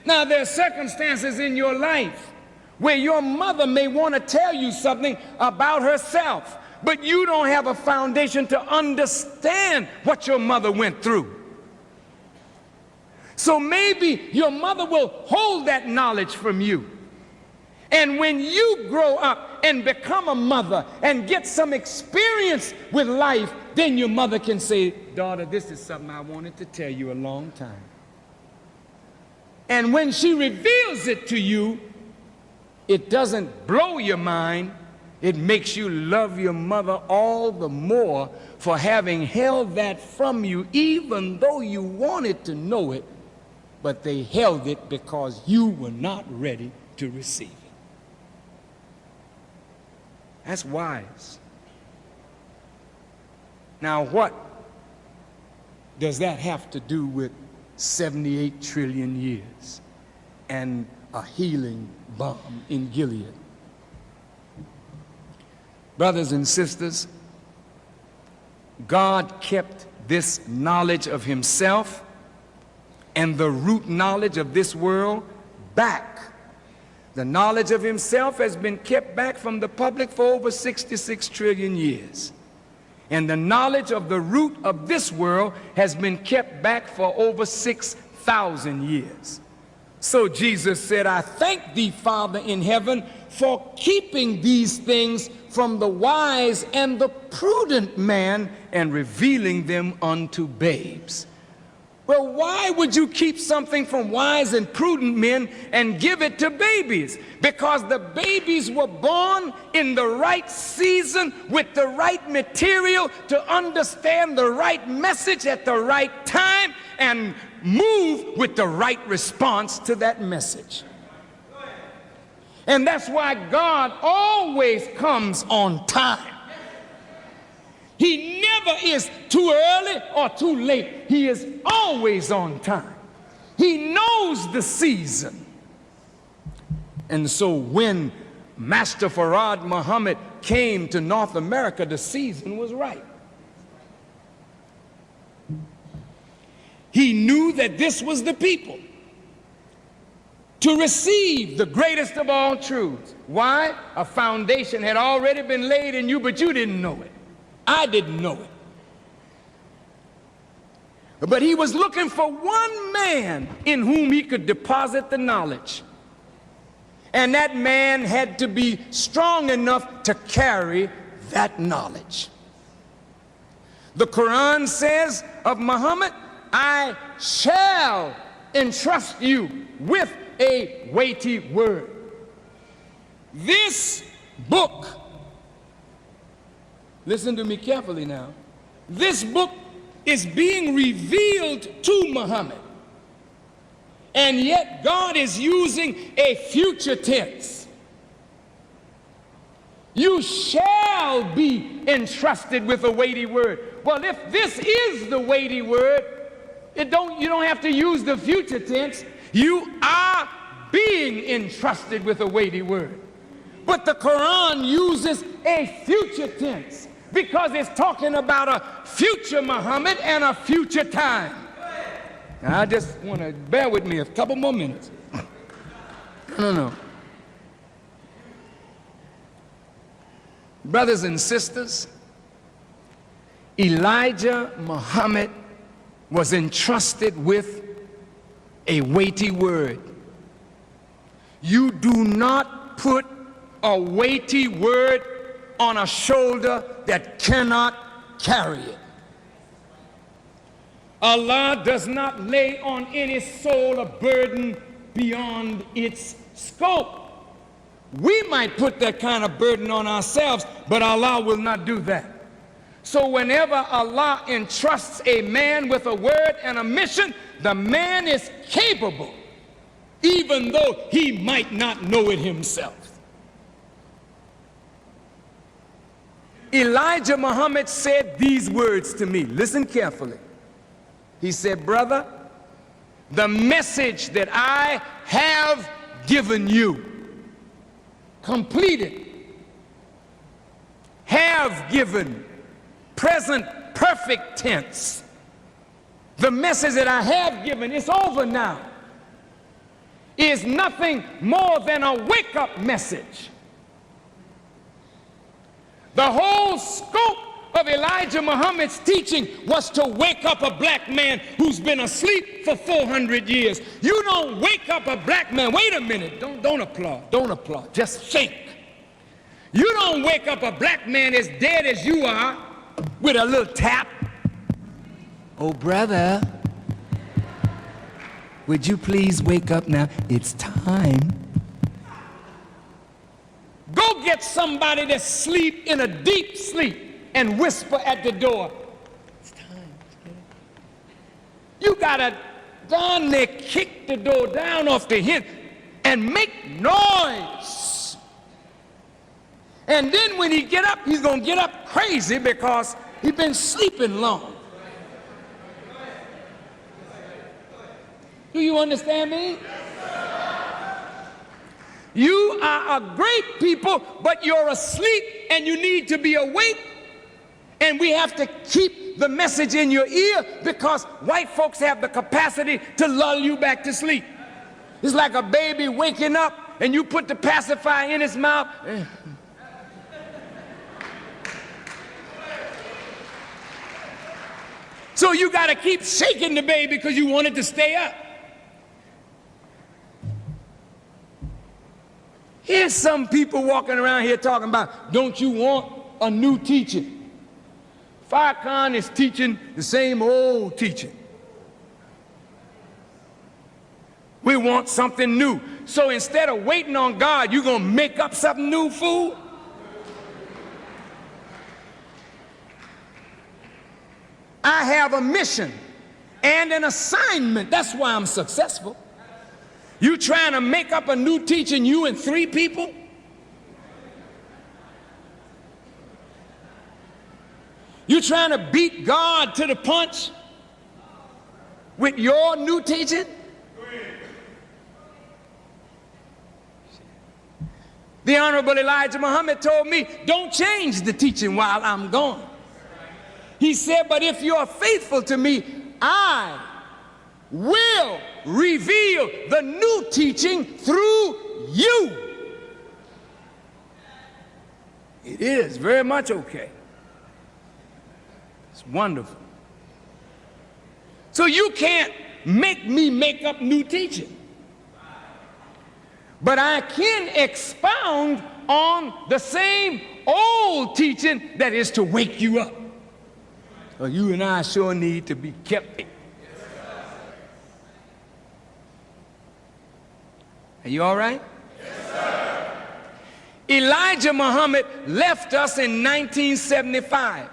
Now, there are circumstances in your life where your mother may want to tell you something about herself, but you don't have a foundation to understand what your mother went through. So maybe your mother will hold that knowledge from you. And when you grow up and become a mother and get some experience with life, then your mother can say, daughter, this is something I wanted to tell you a long time. And when she reveals it to you, it doesn't blow your mind. It makes you love your mother all the more for having held that from you, even though you wanted to know it, but they held it because you were not ready to receive it. That's wise. Now, what does that have to do with 78 trillion years and a healing balm in Gilead? Brothers and sisters, God kept this knowledge of himself and the root knowledge of this world back. The knowledge of himself has been kept back from the public for over 66 trillion years. And the knowledge of the root of this world has been kept back for over 6,000 years. So Jesus said, I thank thee, Father in heaven, for keeping these things from the wise and the prudent man and revealing them unto babes. Well, why would you keep something from wise and prudent men and give it to babies? Because the babies were born in the right season with the right material to understand the right message at the right time and move with the right response to that message. And that's why God always comes on time. He never is too early or too late. He is always on time. He knows the season. And so when Master Farad Muhammad came to North America, the season was right. He knew that this was the people to receive the greatest of all truths. Why? A foundation had already been laid in you, but you didn't know it. I didn't know it. But he was looking for one man in whom he could deposit the knowledge. And that man had to be strong enough to carry that knowledge. The Quran says of Muhammad, I shall entrust you with a weighty word. This book, listen to me carefully now, this book is being revealed to Muhammad. And yet God is using a future tense. You shall be entrusted with a weighty word. Well, if this is the weighty word, you don't have to use the future tense. You are being entrusted with a weighty word. But the Quran uses a future tense. because it's talking about a future Muhammad and a future time. Now, I just want to bear with me a couple more minutes. No. Brothers and sisters, Elijah Muhammad was entrusted with a weighty word. You do not put a weighty word on a shoulder that cannot carry it. Allah does not lay on any soul a burden beyond its scope. We might put that kind of burden on ourselves, but Allah will not do that. So whenever Allah entrusts a man with a word and a mission, the man is capable, even though he might not know it himself. Elijah Muhammad said these words to me. Listen carefully. He said, brother, the message that I have given you, completed, have given, present perfect tense. The message that I have given, it's over now, is nothing more than a wake-up message. The whole scope of Elijah Muhammad's teaching was to wake up a black man who's been asleep for 400 years. You don't wake up a black man. Wait a minute. Don't applaud. Just think. You don't wake up a black man as dead as you are with a little tap. Oh, brother, would you please wake up now? It's time. Go get somebody that's asleep in a deep sleep and whisper at the door. It's time. You gotta down there kick the door down off the hinge and make noise. And then when he get up, he's gonna get up crazy because he's been sleeping long. Do you understand me? You are a great people, but you're asleep and you need to be awake. And we have to keep the message in your ear because white folks have the capacity to lull you back to sleep. It's like a baby waking up and you put the pacifier in his mouth. So you got to keep shaking the baby because you want it to stay up. Here's some people walking around here talking about, don't you want a new teaching? Farrakhan is teaching the same old teaching. We want something new. So instead of waiting on God, you're going to make up something new, fool? I have a mission and an assignment. That's why I'm successful. You trying to make up a new teaching, you and 3 people? You trying to beat God to the punch with your new teaching? The Honorable Elijah Muhammad told me, don't change the teaching while I'm gone. He said, but if you're faithful to me, I will reveal the new teaching through you. It is very much okay. It's wonderful. So you can't make me make up new teaching. But I can expound on the same old teaching that is to wake you up. So you and I sure need to be kept. Are you all right? Yes, sir. Elijah Muhammad left us in 1975.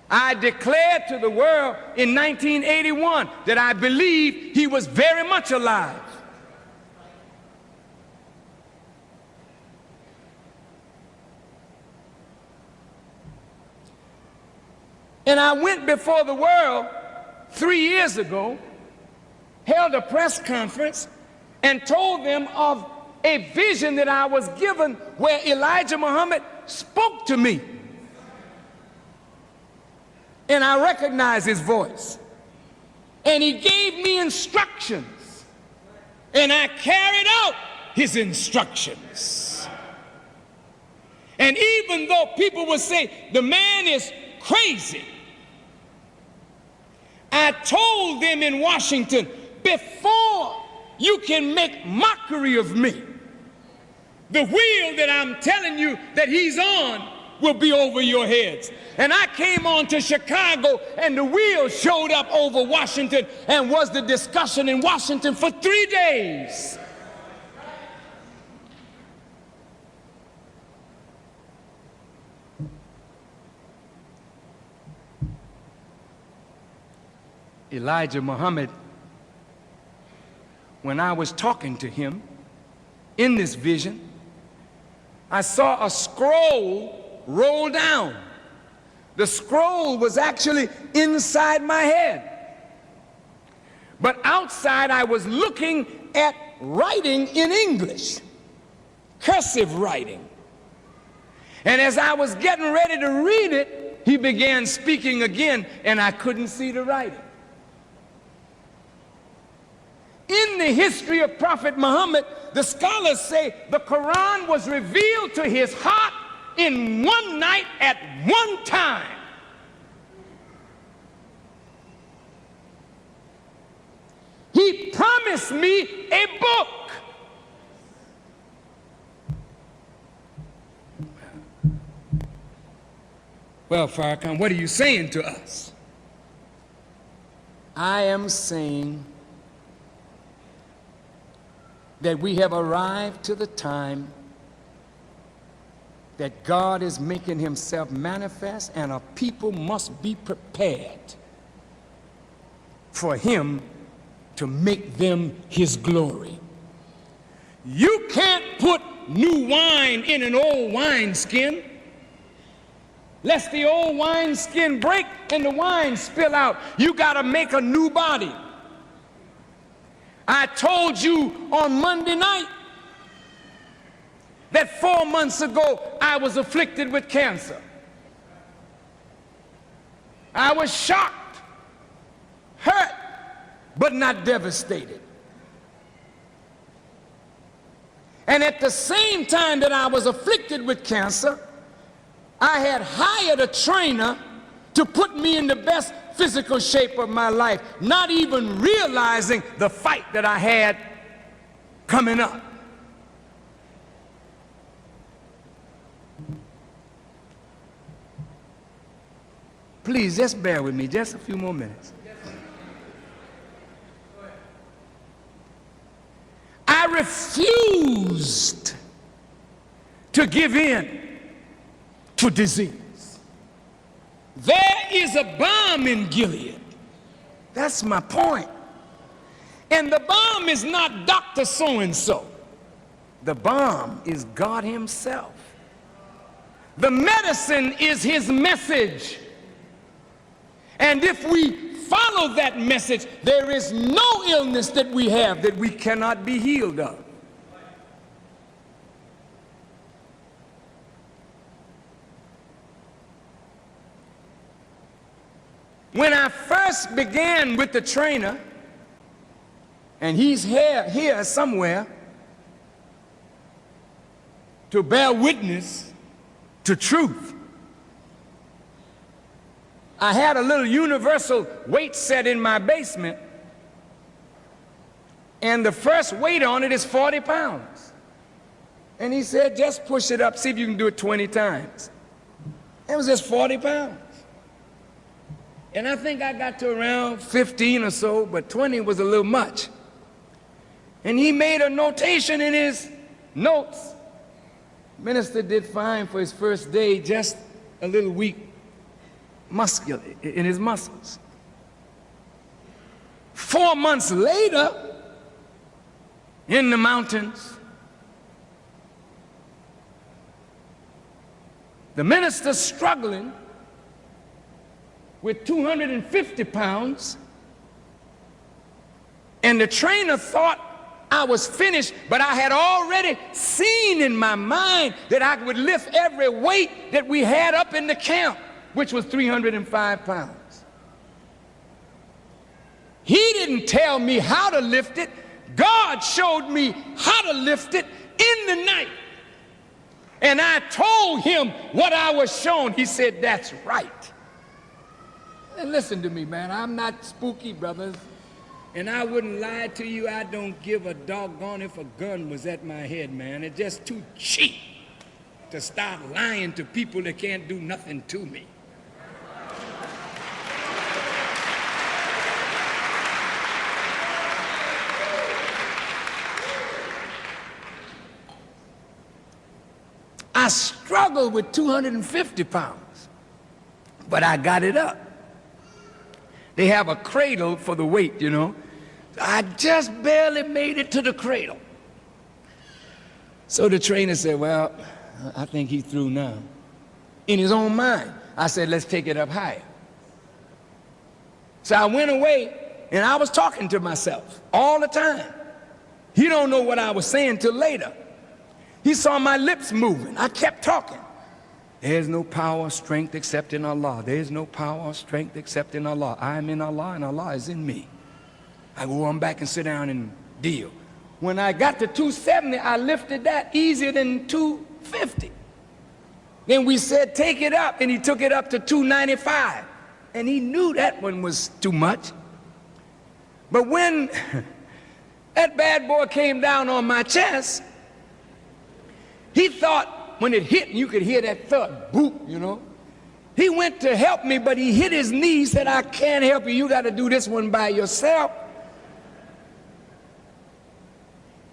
I declared to the world in 1981 that I believe he was very much alive. And I went before the world 3 years ago, held a press conference, and told them of a vision that I was given where Elijah Muhammad spoke to me. And I recognized his voice. And he gave me instructions. And I carried out his instructions. And even though people would say the man is crazy, I told them in Washington, before you can make mockery of me, the wheel that I'm telling you that he's on will be over your heads. And I came on to Chicago, and the wheel showed up over Washington and was the discussion in Washington for 3 days. Elijah Muhammad, when I was talking to him in this vision, I saw a scroll roll down. The scroll was actually inside my head. But outside I was looking at writing in English, cursive writing. And as I was getting ready to read it, he began speaking again, and I couldn't see the writing. In the history of Prophet Muhammad, the scholars say the Quran was revealed to his heart in one night at one time. He promised me a book. Well, Farrakhan, what are you saying to us? I am saying that we have arrived to the time that God is making himself manifest, and a people must be prepared for him to make them his glory. You can't put new wine in an old wineskin, lest the old wineskin break and the wine spill out. You got to make a new body. I told you on Monday night that 4 months ago I was afflicted with cancer. I was shocked, hurt, but not devastated. And at the same time that I was afflicted with cancer, I had hired a trainer to put me in the best physical shape of my life, not even realizing the fight that I had coming up. Please, just bear with me just a few more minutes. I refused to give in to disease. There is a balm in Gilead. That's my point. And the balm is not Dr. So-and-so. The balm is God himself. The medicine is his message. And if we follow that message, there is no illness that we have that we cannot be healed of. When I first began with the trainer, and he's here somewhere to bear witness to truth, I had a little universal weight set in my basement, and the first weight on it is 40 pounds. And he said, just push it up, see if you can do it 20 times. It was just 40 pounds. And I think I got to around 15 or so, but 20 was a little much. And he made a notation in his notes. Minister did fine for his first day, just a little weak muscular in his muscles. 4 months later, in the mountains, the minister's struggling with 250 pounds, and the trainer thought I was finished, but I had already seen in my mind that I would lift every weight that we had up in the camp, which was 305 pounds. He didn't tell me how to lift it. God showed me how to lift it in the night. And I told him what I was shown. He said, that's right. And listen to me, man. I'm not spooky, brothers. And I wouldn't lie to you. I don't give a doggone if a gun was at my head, man. It's just too cheap to start lying to people that can't do nothing to me. I struggled with 250 pounds, but I got it up. They have a cradle for the weight, you know. I just barely made it to the cradle. So the trainer said, well, I think he's through now. In his own mind, I said, let's take it up higher. So I went away and I was talking to myself all the time. He don't know what I was saying till later. He saw my lips moving. I kept talking. There's no power or strength except in Allah. There's no power or strength except in Allah. I am in Allah and Allah is in me. I go on back and sit down and deal. When I got to 270, I lifted that easier than 250. Then we said, take it up, and he took it up to 295. And he knew that one was too much. But when that bad boy came down on my chest, he thought when it hit, you could hear that thud, boop, you know. He went to help me, but he hit his knee, said, I can't help you. You got to do this one by yourself.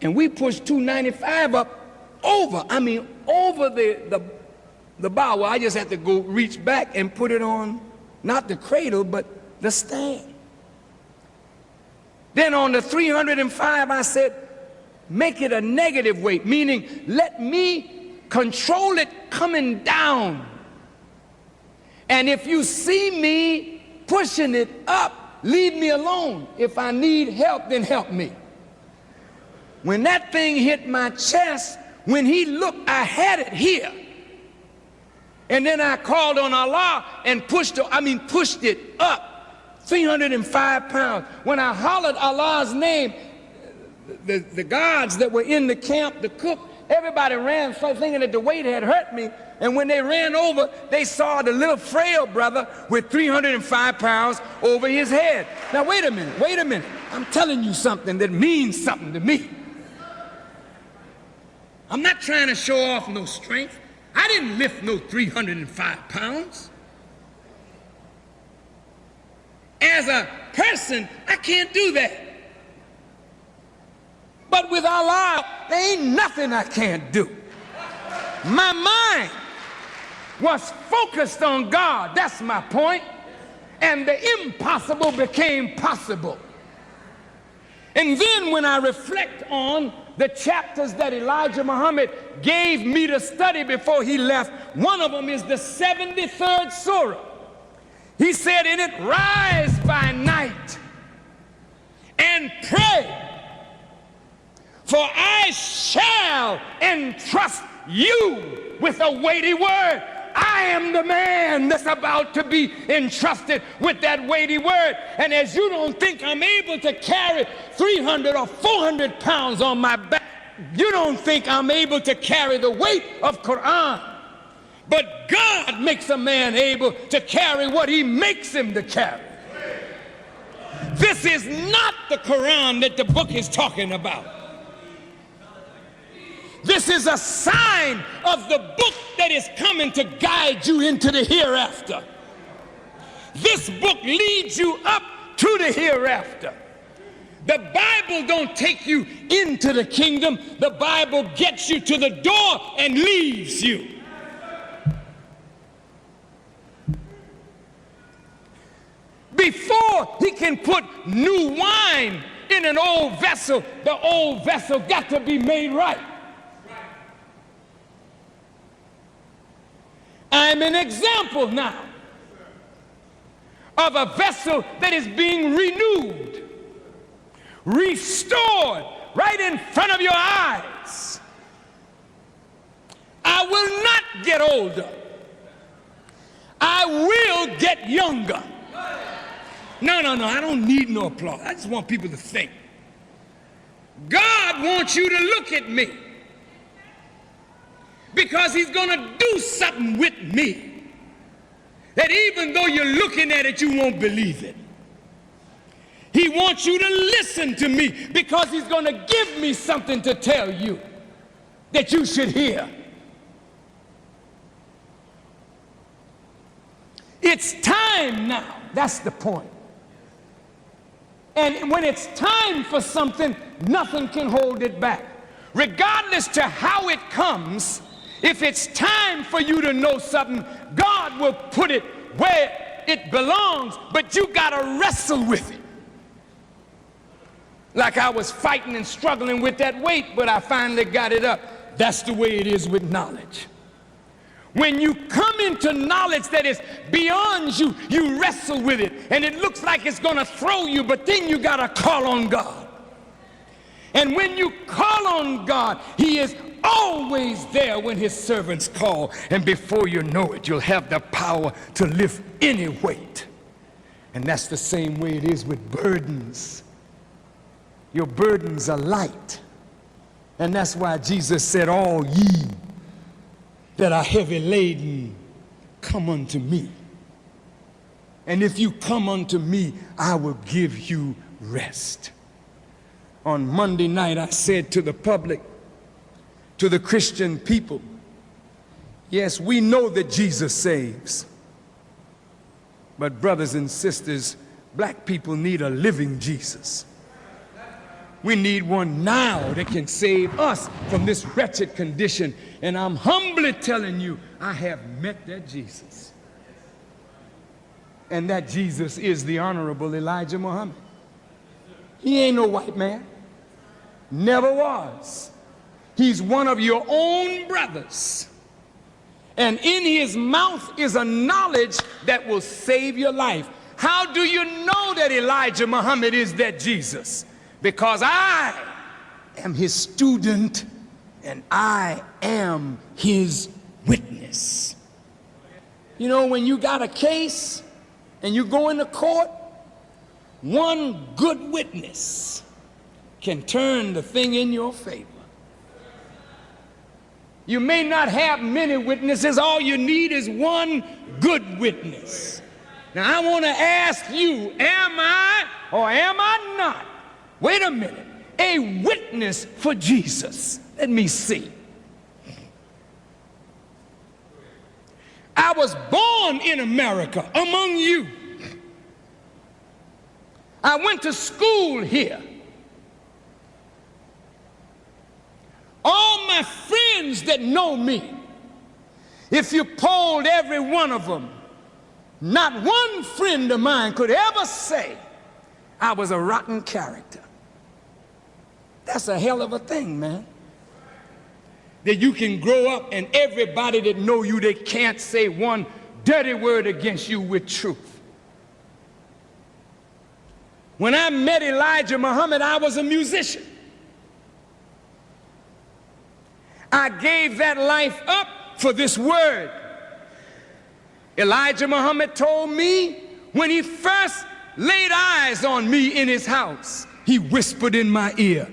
And we pushed 295 up over the bow. Well, I just had to go reach back and put it on, not the cradle, but the stand. Then on the 305, I said, make it a negative weight, meaning let me control it coming down. And if you see me pushing it up, leave me alone. If I need help, then help me. When that thing hit my chest, when he looked, I had it here. And then I called on Allah and pushed it up, 305 pounds. When I hollered Allah's name, the guards that were in the camp, the cook, everybody ran thinking that the weight had hurt me. And when they ran over, they saw the little frail brother with 305 pounds over his head. Now, wait a minute. I'm telling you something that means something to me. I'm not trying to show off no strength. I didn't lift no 305 pounds. As a person, I can't do that. But with Allah, there ain't nothing I can't do. My mind was focused on God. That's my point. And the impossible became possible. And then when I reflect on the chapters that Elijah Muhammad gave me to study before he left, one of them is the 73rd surah. He said in it, rise by night and pray, for I shall entrust you with a weighty word. I am the man that's about to be entrusted with that weighty word. And as you don't think I'm able to carry 300 or 400 pounds on my back, you don't think I'm able to carry the weight of Quran. But God makes a man able to carry what he makes him to carry. This is not the Quran that the book is talking about. This is a sign of the book that is coming to guide you into the hereafter. This book leads you up to the hereafter. The Bible don't take you into the kingdom. The Bible gets you to the door and leaves you. Before he can put new wine in an old vessel, the old vessel got to be made right. I'm an example now of a vessel that is being renewed, restored right in front of your eyes. I will not get older. I will get younger. No, I don't need no applause. I just want people to think. God wants you to look at me because he's going to do something with me that even though you're looking at it, you won't believe it. He wants you to listen to me because he's going to give me something to tell you that you should hear. It's time now. That's the point. And when it's time for something, nothing can hold it back. Regardless to how it comes, if it's time for you to know something, God will put it where it belongs, but you got to wrestle with it. Like I was fighting and struggling with that weight, but I finally got it up. That's the way it is with knowledge. When you come into knowledge that is beyond you, you wrestle with it, and it looks like it's going to throw you, but then you got to call on God. And when you call on God, he is always there when his servants call, and before you know it, you'll have the power to lift any weight. And that's the same way it is with burdens. Your burdens are light, and that's why Jesus said, all ye that are heavy laden, come unto me. And if you come unto me, I will give you rest. On Monday night, I said to the public, to the Christian people, yes, we know that Jesus saves. But brothers and sisters, black people need a living Jesus. We need one now that can save us from this wretched condition. And I'm humbly telling you, I have met that Jesus. And that Jesus is the Honorable Elijah Muhammad. He ain't no white man. Never was. He's one of your own brothers. And in his mouth is a knowledge that will save your life. How do you know that Elijah Muhammad is that Jesus? Because I am his student and I am his witness. You know, when you got a case and you go into court, one good witness can turn the thing in your favor. You may not have many witnesses. All you need is one good witness. Now, I want to ask you, am I or am I not, wait a minute, a witness for Jesus? Let me see. I was born in America among you. I went to school here. All my friends that know me, if you polled every one of them, not one friend of mine could ever say I was a rotten character. That's a hell of a thing, man. That you can grow up and everybody that know you, they can't say one dirty word against you with truth. When I met Elijah Muhammad, I was a musician. I gave that life up for this word. Elijah Muhammad told me when he first laid eyes on me in his house, he whispered in my ear.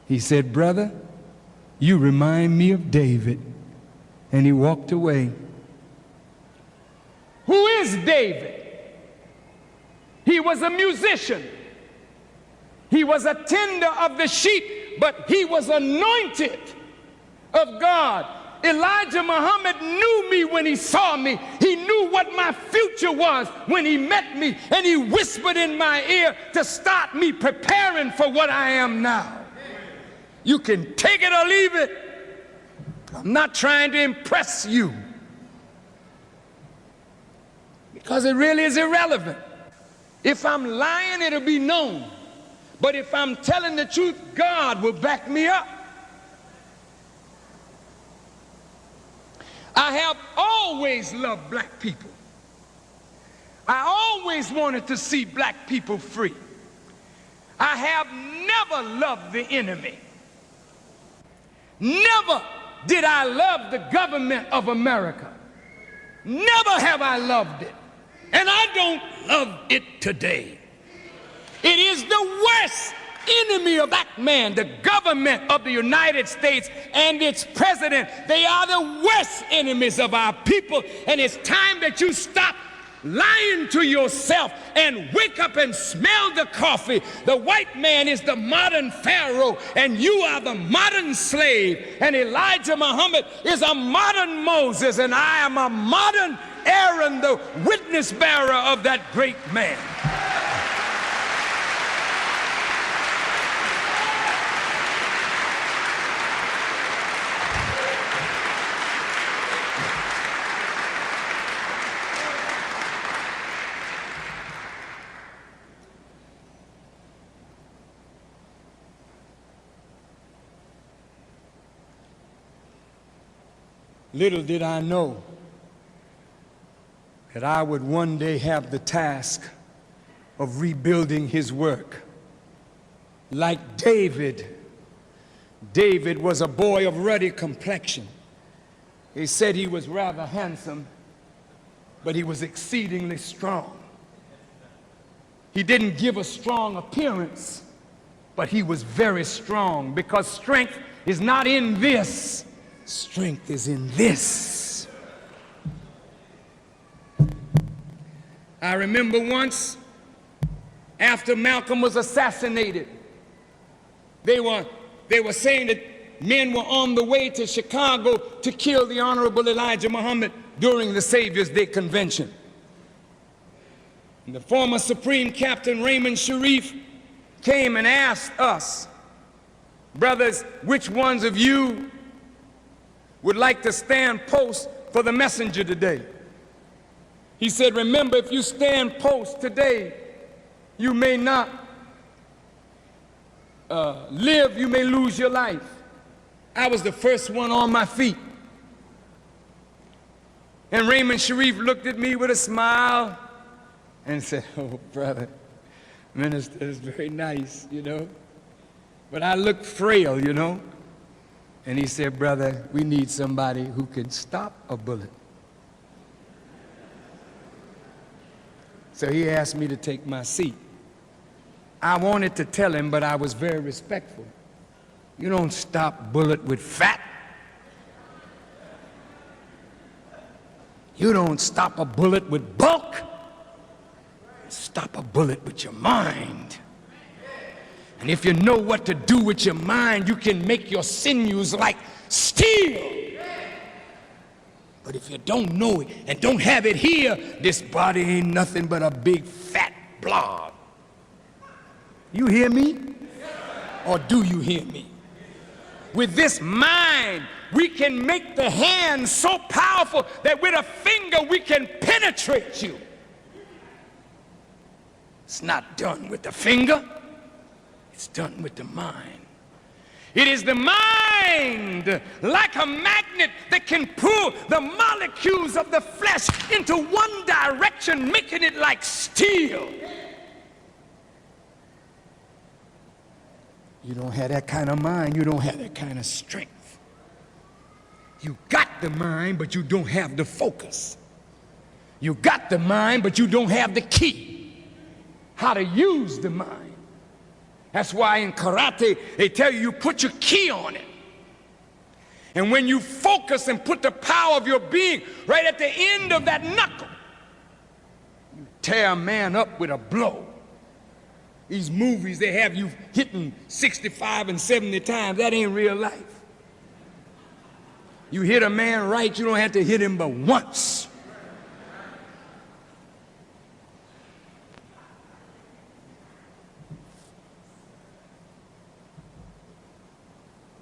He said, brother, you remind me of David. And he walked away. Who is David? He was a musician. He was a tender of the sheep, but he was anointed of God. Elijah Muhammad knew me when he saw me. He knew what my future was when he met me, and he whispered in my ear to start me preparing for what I am now. You can take it or leave it. I'm not trying to impress you, because it really is irrelevant. If I'm lying, it'll be known. But if I'm telling the truth, God will back me up. I have always loved black people. I always wanted to see black people free. I have never loved the enemy. Never did I love the government of America. Never have I loved it. And I don't love it today. It is the worst enemy of that man, the government of the United States and its president. They are the worst enemies of our people. And it's time that you stop lying to yourself and wake up and smell the coffee. The white man is the modern Pharaoh, and you are the modern slave. And Elijah Muhammad is a modern Moses, and I am a modern Aaron, the witness bearer of that great man. Little did I know that I would one day have the task of rebuilding his work. Like David. David was a boy of ruddy complexion. They said he was rather handsome, but he was exceedingly strong. He didn't give a strong appearance, but he was very strong, because strength is not in this. Strength is in this. I remember once, after Malcolm was assassinated, they were saying that men were on the way to Chicago to kill the Honorable Elijah Muhammad during the Savior's Day Convention. And the former Supreme Captain Raymond Sharif came and asked us, brothers, which ones of you would like to stand post for the messenger today? He said, remember, if you stand post today, you may not live, you may lose your life. I was the first one on my feet. And Raymond Sharif looked at me with a smile and said, oh, brother, minister, it's very nice, you know, but I look frail, you know. And he said, brother, we need somebody who can stop a bullet. So he asked me to take my seat. I wanted to tell him, but I was very respectful. You don't stop bullet with fat. You don't stop a bullet with bulk. Stop a bullet with your mind. And if you know what to do with your mind, you can make your sinews like steel. But if you don't know it and don't have it here, this body ain't nothing but a big fat blob. You hear me? Or do you hear me? With this mind, we can make the hand so powerful that with a finger we can penetrate you. It's not done with the finger. It's done with the mind. It is the mind, like a magnet, that can pull the molecules of the flesh into one direction, making it like steel. You don't have that kind of mind, you don't have that kind of strength. You got the mind, but you don't have the focus. You got the mind, but you don't have the key. How to use the mind. That's why in karate, they tell you, you put your key on it. And when you focus and put the power of your being right at the end of that knuckle, you tear a man up with a blow. These movies, they have you hitting 65 and 70 times. That ain't real life. You hit a man right, you don't have to hit him but once.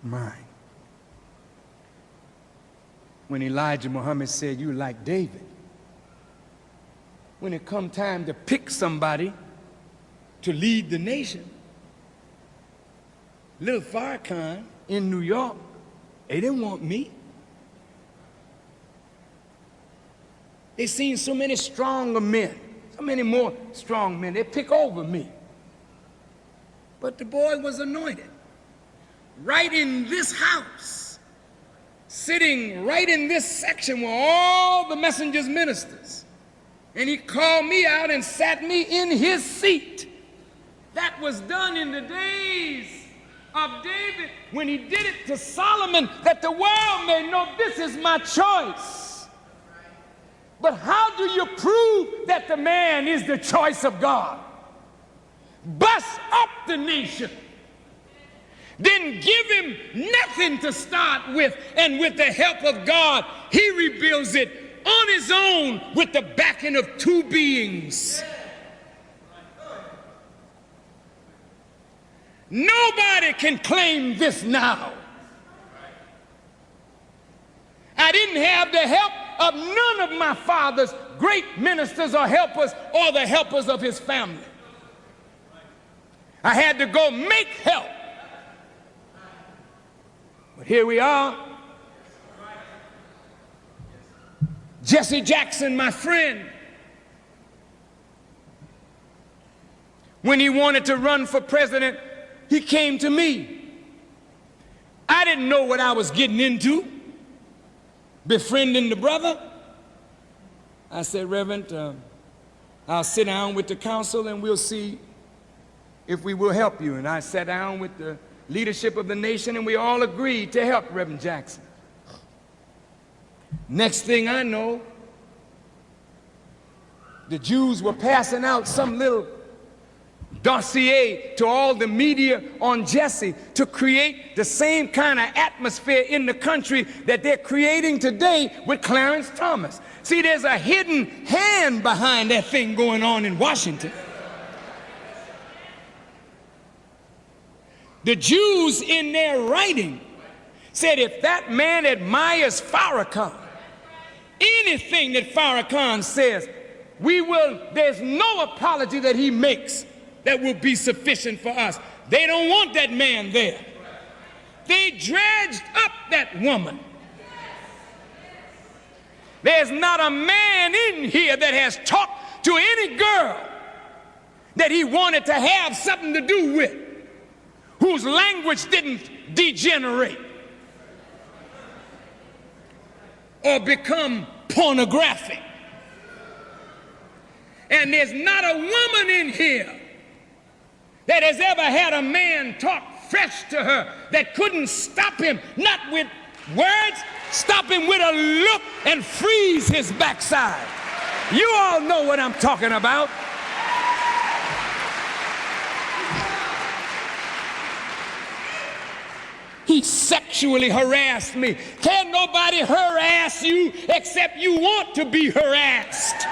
Mind. When Elijah Muhammad said, you like David, when it come time to pick somebody to lead the nation, little Farrakahn in New York, they didn't want me. They seen so many stronger men, so many more strong men, they pick over me. But the boy was anointed right in this house, sitting right in this section where all the messengers ministers. And he called me out and sat me in his seat. That was done in the days of David when he did it to Solomon, that the world may know this is my choice. But how do you prove that the man is the choice of God? Bust up the nation. Then give him nothing to start with, and with the help of God, he rebuilds it on his own with the backing of two beings. Nobody can claim this now. I didn't have the help of none of my father's great ministers or helpers or the helpers of his family. I had to go make help. But here we are. Jesse Jackson, my friend, when he wanted to run for president, he came to me. I didn't know what I was getting into, befriending the brother. I said, Reverend, I'll sit down with the council and we'll see if we will help you. And I sat down with the leadership of the nation and we all agreed to help Reverend Jackson. Next thing I know, the Jews were passing out some little dossier to all the media on Jesse to create the same kind of atmosphere in the country that they're creating today with Clarence Thomas. See, there's a hidden hand behind that thing going on in Washington. The Jews in their writing said if that man admires Farrakhan, anything that Farrakhan says, there's no apology that he makes that will be sufficient for us. They don't want that man there. They dredged up that woman. There's not a man in here that has talked to any girl that he wanted to have something to do with, whose language didn't degenerate or become pornographic. And there's not a woman in here that has ever had a man talk fresh to her that couldn't stop him, not with words, stop him with a look and freeze his backside. You all know what I'm talking about. He sexually harassed me. Can't nobody harass you except you want to be harassed.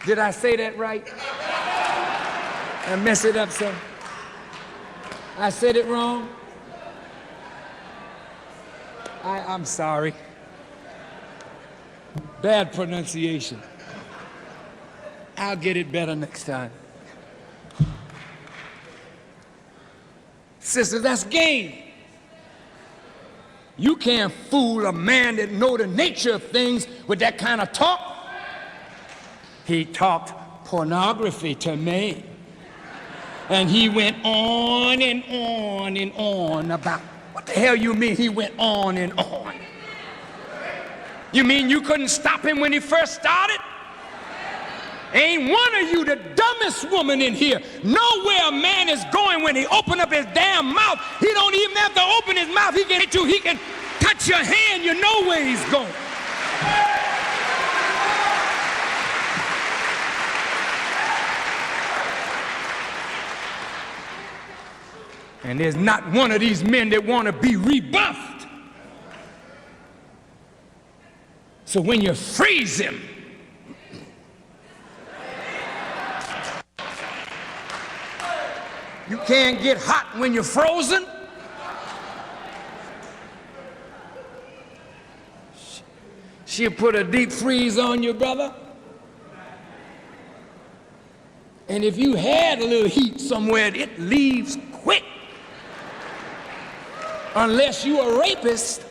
Did I say that right? I mess it up, sir. I said it wrong. I'm sorry. Bad pronunciation. I'll get it better next time. Sisters, that's game. You can't fool a man that know the nature of things with that kind of talk. He talked pornography to me. And he went on and on and on about, what the hell you mean he went on and on? You mean you couldn't stop him when he first started? Ain't one of you the dumbest woman in here know where a man is going when he open up his damn mouth. He don't even have to open his mouth. He can hit you. He can touch your hand. You know where he's going. And there's not one of these men that want to be rebuffed. So when you freeze him, you can't get hot when you're frozen. She'll put a deep freeze on you, brother. And if you had a little heat somewhere, it leaves quick. Unless you're a rapist.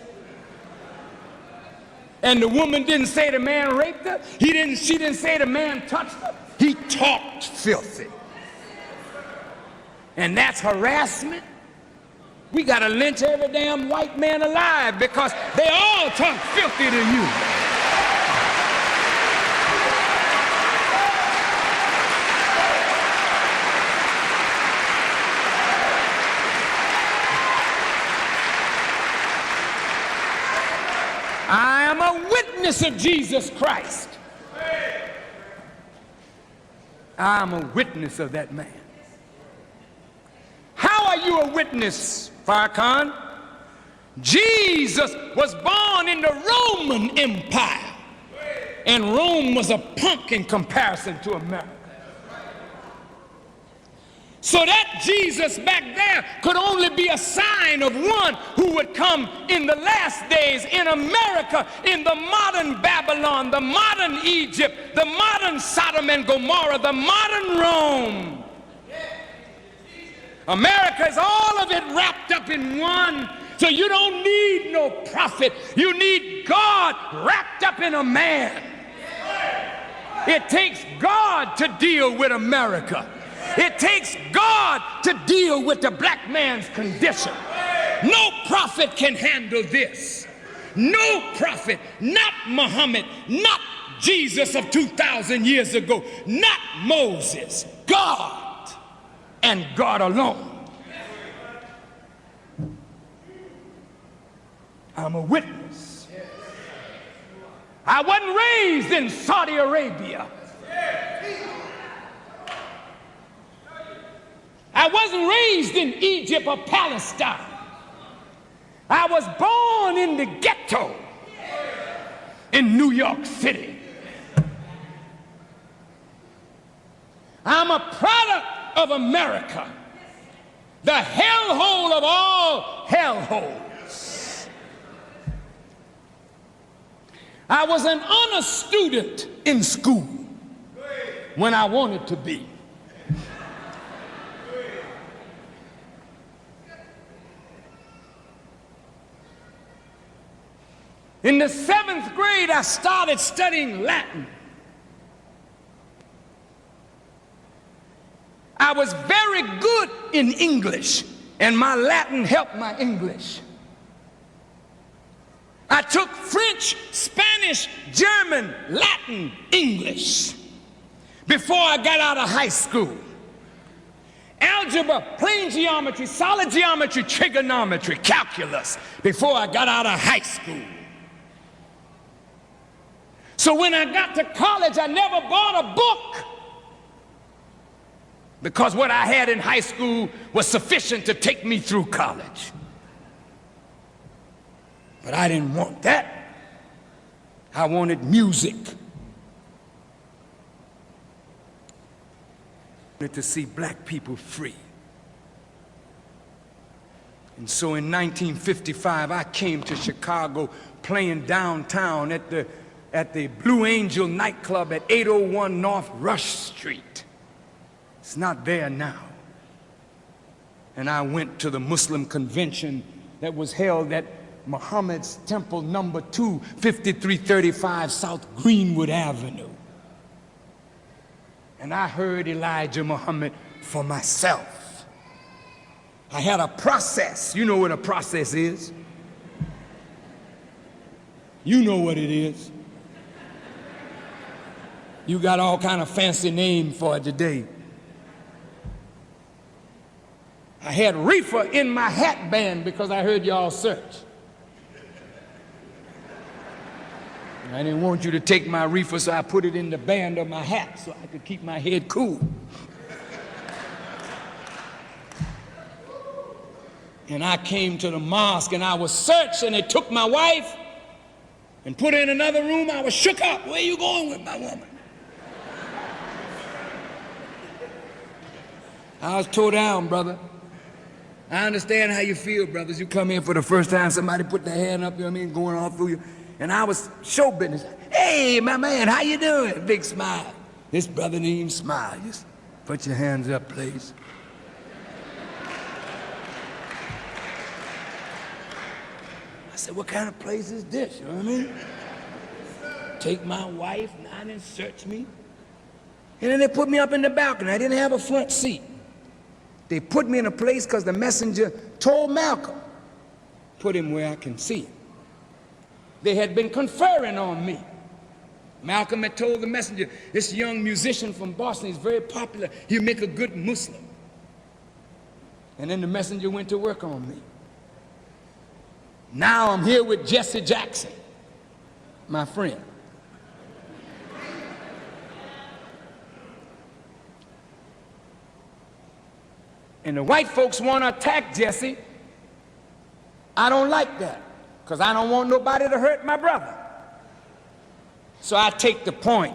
And the woman didn't say the man raped her. She didn't say the man touched her. He talked filthy. And that's harassment. We got to lynch every damn white man alive because they all talk filthy to you. I am a witness of Jesus Christ. I am a witness of that man. How are you a witness, Farrakhan? Jesus was born in the Roman Empire, and Rome was a punk in comparison to America. So that Jesus back there could only be a sign of one who would come in the last days in America, in the modern Babylon, the modern Egypt, the modern Sodom and Gomorrah, the modern Rome. America is all of it wrapped up in one. So you don't need no prophet. You need God wrapped up in a man. It takes God to deal with America. It takes God to deal with the black man's condition. No prophet can handle this. No prophet, not Muhammad, not Jesus of 2,000 years ago, not Moses. God and God alone. I'm a witness. I wasn't raised in Saudi Arabia. I wasn't raised in Egypt or Palestine. I was born in the ghetto in New York City. I'm a product of America, the hellhole of all hellholes. I was an honor student in school when I wanted to be. In the 7th grade, I started studying Latin. I was very good in English, and my Latin helped my English. I took French, Spanish, German, Latin, English before I got out of high school. Algebra, plane geometry, solid geometry, trigonometry, calculus before I got out of high school. So when I got to college, I never bought a book because what I had in high school was sufficient to take me through college. But I didn't want that. I wanted music. I wanted to see black people free. And so in 1955, I came to Chicago playing downtown at the Blue Angel nightclub at 801 North Rush Street. It's not there now. And I went to the Muslim convention that was held at Muhammad's Temple number 2, 5335 South Greenwood Avenue. And I heard Elijah Muhammad for myself. I had a process. You know what a process is. You know what it is. You got all kind of fancy name for it today. I had reefer in my hat band because I heard y'all search. I didn't want you to take my reefer, so I put it in the band of my hat so I could keep my head cool. And I came to the mosque and I was searched, and they took my wife and put her in another room. I was shook up. Where you going with my woman? I was tore down, brother. I understand how you feel, brothers. You come in for the first time, somebody put their hand up, you know what I mean, going all through you. And I was show business. Hey, my man, how you doing? Big smile. This brother didn't even smile. Just put your hands up, please. I said, what kind of place is this? You know what I mean? take my wife, now they search me. And then they put me up in the balcony. I didn't have a front seat. They put me in a place because the messenger told Malcolm, put him where I can see him. They had been conferring on me. Malcolm had told the messenger, this young musician from Boston, he's very popular, he'll make a good Muslim. And then the messenger went to work on me. Now I'm here with Jesse Jackson, my friend. And the white folks want to attack Jesse. I don't like that, because I don't want nobody to hurt my brother. So I take the point,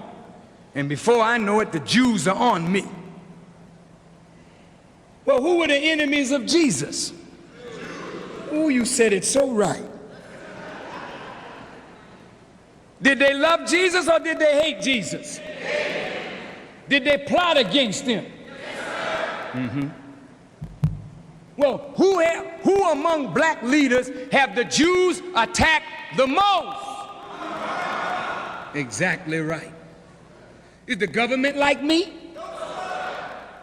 and before I know it, the Jews are on me. Well, who were the enemies of Jesus? Oh, you said it so right. Did they love Jesus or did they hate Jesus? Did they plot against him? Mm-hmm. Well, who among black leaders have the Jews attacked the most? Exactly right. Is the government like me?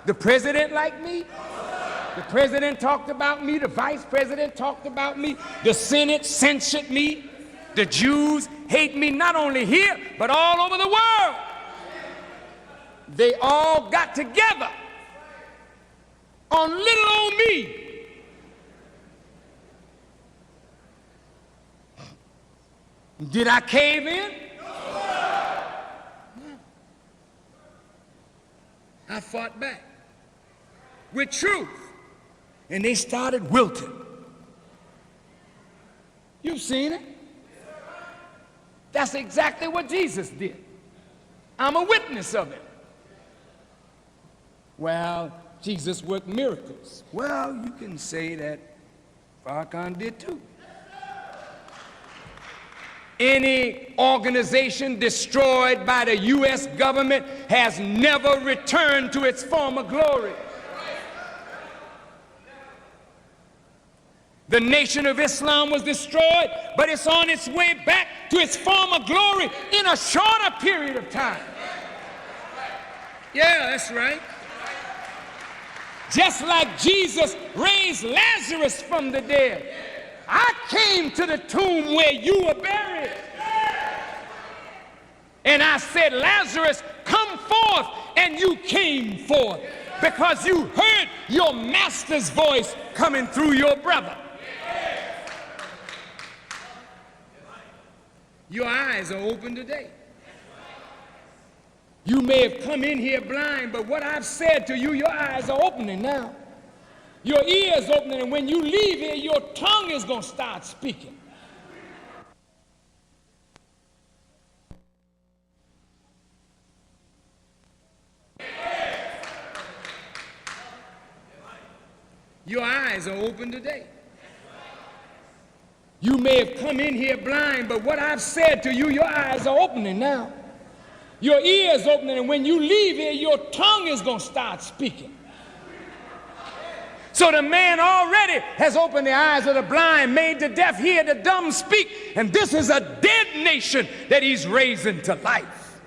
The president like me? The president talked about me, the vice president talked about me, the Senate censured me, the Jews hate me not only here, but all over the world. They all got together on little old me. Did I cave in? No. I fought back with truth. And they started wilting. You've seen it. That's exactly what Jesus did. I'm a witness of it. Well, Jesus worked miracles. Well, you can say that Farrakhan did too. Any organization destroyed by the U.S. government has never returned to its former glory. The Nation of Islam was destroyed, but it's on its way back to its former glory in a shorter period of time. Yeah, that's right. Just like Jesus raised Lazarus from the dead, I came to the tomb where you were buried. And I said, Lazarus, come forth, and you came forth because you heard your master's voice coming through your brother. Your eyes are open today. You may have come in here blind, but what I've said to you, your eyes are opening now. Your ears opening, and when you leave here, your tongue is going to start speaking. Your eyes are open today. You may have come in here blind, but what I've said to you, your eyes are opening now. Your ears opening, and when you leave here, your tongue is going to start speaking. So the man already has opened the eyes of the blind, made the deaf hear, the dumb speak, and this is a dead nation that he's raising to life.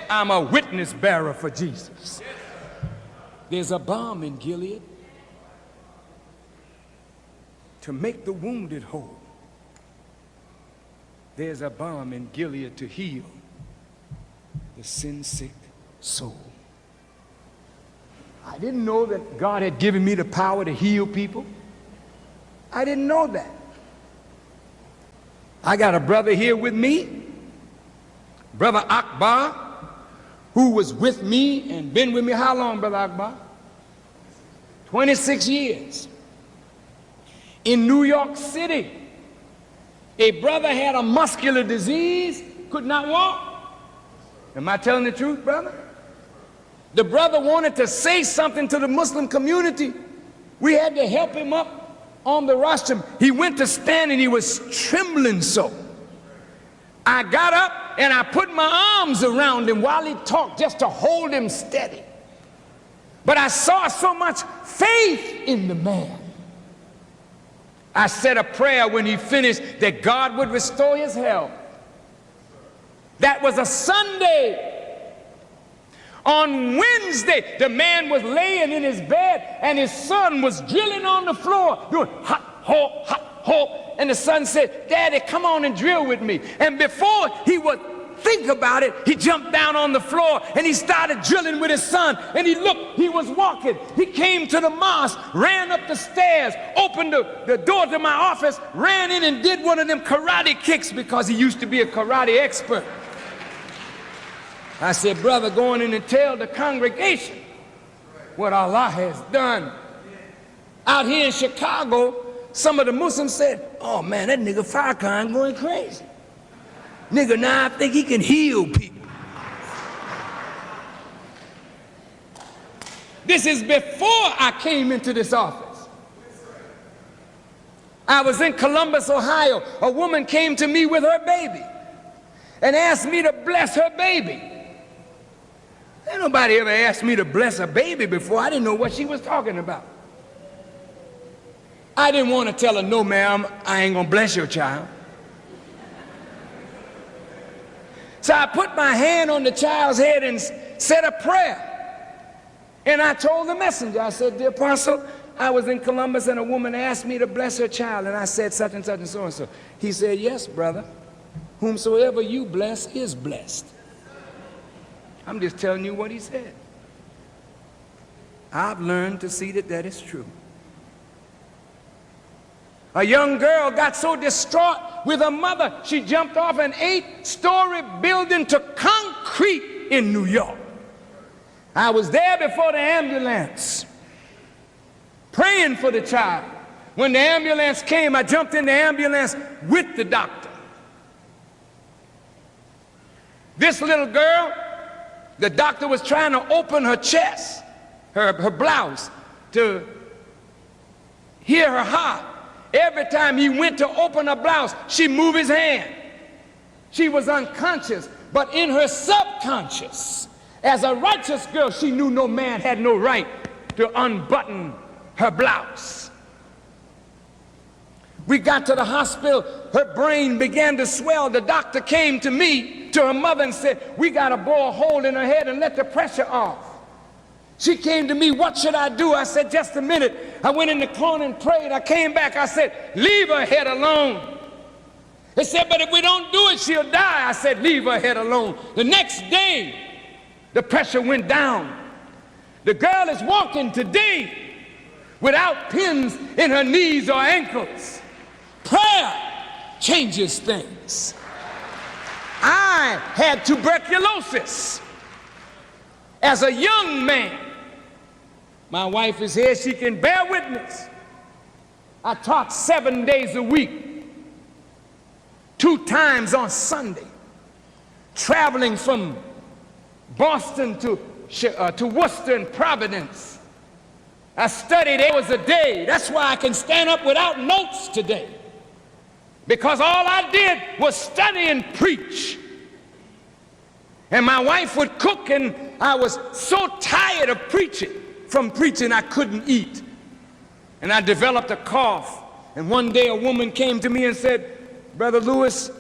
I'm a witness bearer for Jesus. There's a balm in Gilead to make the wounded whole. There's a balm in Gilead to heal the sin-sick soul. I didn't know that God had given me the power to heal people. I didn't know that. I got a brother here with me, Brother Akbar, who was with me and been with me how long, Brother Akbar? 26 years. In New York City, a brother had a muscular disease, could not walk. Am I telling the truth, brother? The brother wanted to say something to the Muslim community. We had to help him up on the rostrum. He went to stand and he was trembling so. I got up and I put my arms around him while he talked just to hold him steady. But I saw so much faith in the man. I said a prayer when he finished that God would restore his health. That was a Sunday. On Wednesday, the man was laying in his bed and his son was drilling on the floor, doing hot, hole. And the son said, "Daddy, come on and drill with me." And before he would think about it, he jumped down on the floor and he started drilling with his son. And he looked, he was walking. He came to the mosque, ran up the stairs, opened the door to my office, ran in and did one of them karate kicks because he used to be a karate expert. I said, "Brother, go in and tell the congregation what Allah has done." Out here in Chicago, some of the Muslims said, "Oh man, that nigga Farrakahn going crazy. Nigga, now I think he can heal people." This is before I came into this office. I was in Columbus, Ohio. A woman came to me with her baby and asked me to bless her baby. Ain't nobody ever asked me to bless a baby before. I didn't know what she was talking about. I didn't want to tell her, "No, ma'am, I ain't gonna bless your child." So I put my hand on the child's head and said a prayer. And I told the messenger, I said, "Dear apostle, I was in Columbus and a woman asked me to bless her child, and I said such and such and so and so." He said, "Yes, brother, whomsoever you bless is blessed." I'm just telling you what he said. I've learned to see that that is true. A young girl got so distraught with her mother, she jumped off an 8-story building to concrete in New York. I was there before the ambulance, praying for the child. When the ambulance came, I jumped in the ambulance with the doctor. This little girl, the doctor was trying to open her chest, her blouse, to hear her heart. Every time he went to open her blouse, she moved his hand. She was unconscious, but in her subconscious, as a righteous girl, she knew no man had no right to unbutton her blouse. We got to the hospital, her brain began to swell. The doctor came to me, to her mother, and said, "We got to bore a hole in her head and let the pressure off." She came to me, "What should I do?" I said, "Just a minute." I went in the corner and prayed. I came back, I said, "Leave her head alone." They said, "But if we don't do it, she'll die." I said, "Leave her head alone." The next day, the pressure went down. The girl is walking today without pins in her knees or ankles. Prayer changes things. I had tuberculosis as a young man. My wife is here, she can bear witness. I taught 7 days a week, 2 times on Sunday, traveling from Boston to Worcester and Providence. I studied hours a day. That's why I can stand up without notes today, because all I did was study and preach. And my wife would cook, and I was so tired of preaching. From preaching, I couldn't eat. And I developed a cough. And one day a woman came to me and said, "Brother Louis,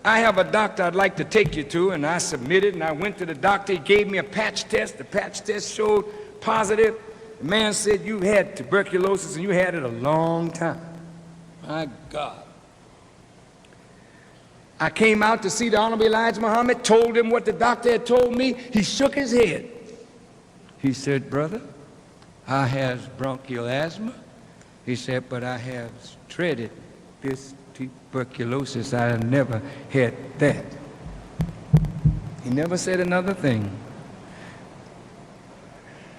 I have a doctor I'd like to take you to." And I submitted, and I went to the doctor. He gave me a patch test. The patch test showed positive. The man said, "You had tuberculosis, and you had it a long time." My God. I came out to see the Honorable Elijah Muhammad, told him what the doctor had told me. He shook his head. He said, "Brother, I have bronchial asthma." He said, "But I have dreaded this tuberculosis. I have never had that." He never said another thing.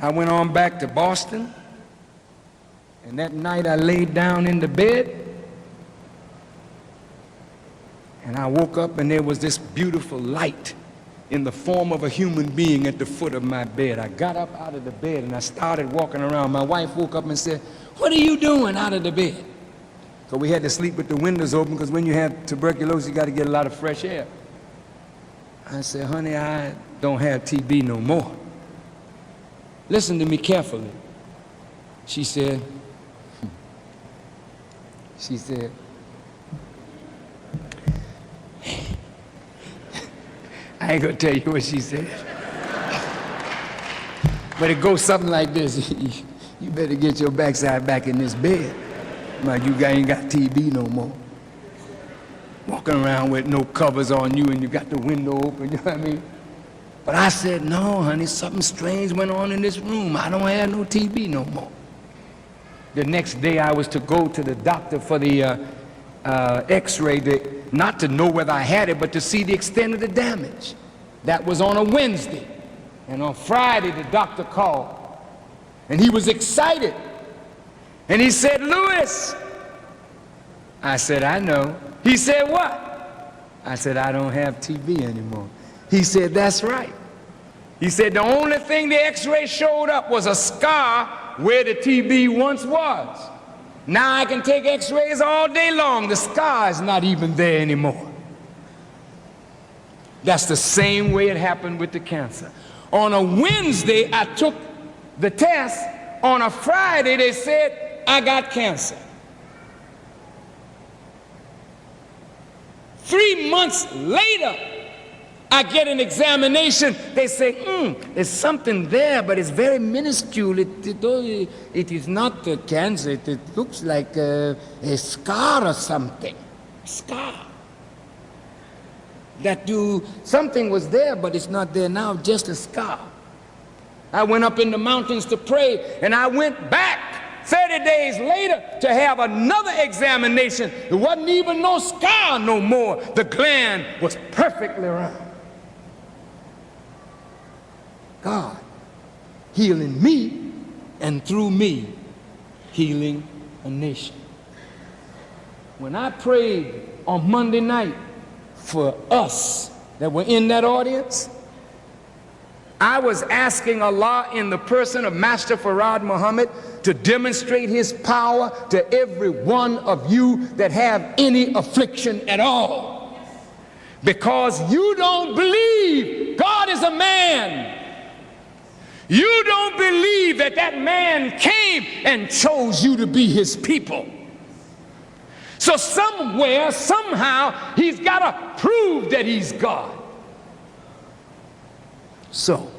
I went on back to Boston, and that night I laid down in the bed, and I woke up, and there was this beautiful light in the form of a human being at the foot of my bed. I got up out of the bed and I started walking around. My wife woke up and said, "What are you doing out of the bed?" So we had to sleep with the windows open, because when you have tuberculosis, you got to get a lot of fresh air. I said, "Honey, I don't have TB no more." Listen to me carefully. She said, I ain't gonna tell you what she said. But it goes something like this. You better get your backside back in this bed. Like you ain't got TB no more. Walking around with no covers on you and you got the window open, you know what I mean? But I said, no, honey, something strange went on in this room. I don't have no TB no more. The next day I was to go to the doctor for the x-ray, not to know whether I had it, but to see the extent of the damage. That was on a Wednesday. And on Friday, the doctor called. And he was excited. And he said, Louis. I said, I know. He said, what? I said, I don't have TB anymore. He said, that's right. He said, the only thing the x-ray showed up was a scar where the TB once was. Now I can take x-rays all day long. The scar is not even there anymore. That's the same way it happened with the cancer. On a Wednesday, I took the test. On a Friday, they said, I got cancer. 3 months later, I get an examination. They say, there's something there, but it's very minuscule. It is not a cancer. It looks like a scar or something. Scar. Something was there, but it's not there now, just a scar. I went up in the mountains to pray, and I went back 30 days later to have another examination. There wasn't even no scar no more. The gland was perfectly round. God healing me, and through me, healing a nation. When I prayed on Monday night for us that were in that audience, I was asking Allah in the person of Master Farad Muhammad to demonstrate his power to every one of you that have any affliction at all. Because you don't believe God is a man. You don't believe that that man came and chose you to be his people. So somewhere, somehow, he's got to prove that he's God. So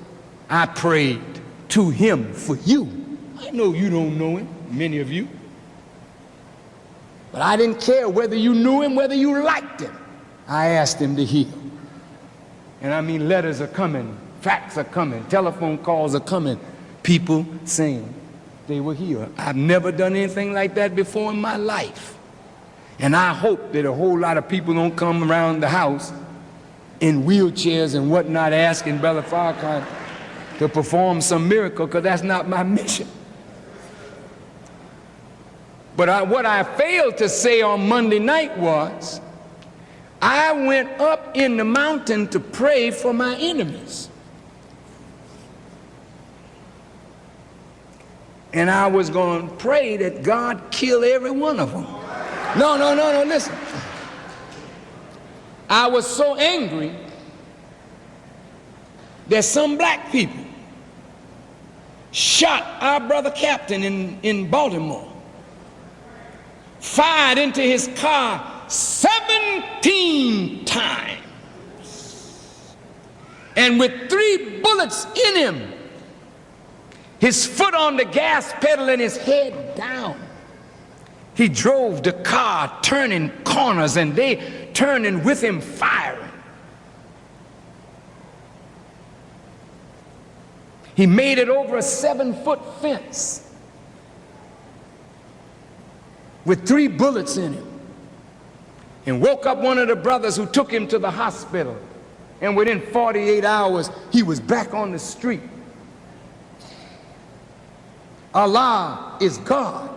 I prayed to him for you. I know you don't know him, many of you. But I didn't care whether you knew him, whether you liked him. I asked him to heal. And I mean, letters are coming, fax are coming, telephone calls are coming. People saying they were healed. I've never done anything like that before in my life. And I hope that a whole lot of people don't come around the house in wheelchairs and whatnot asking Brother Farrakhan to perform some miracle, because that's not my mission. But what I failed to say on Monday night was, I went up in the mountain to pray for my enemies. And I was going to pray that God kill every one of them. No, listen. I was so angry that some black people shot our brother captain in Baltimore, fired into his car 17 times, and with 3 bullets in him, his foot on the gas pedal and his head down. He drove the car turning corners and they turning with him, firing. He made it over a 7-foot fence with 3 bullets in him, and woke up one of the brothers who took him to the hospital, and within 48 hours he was back on the street. Allah is God.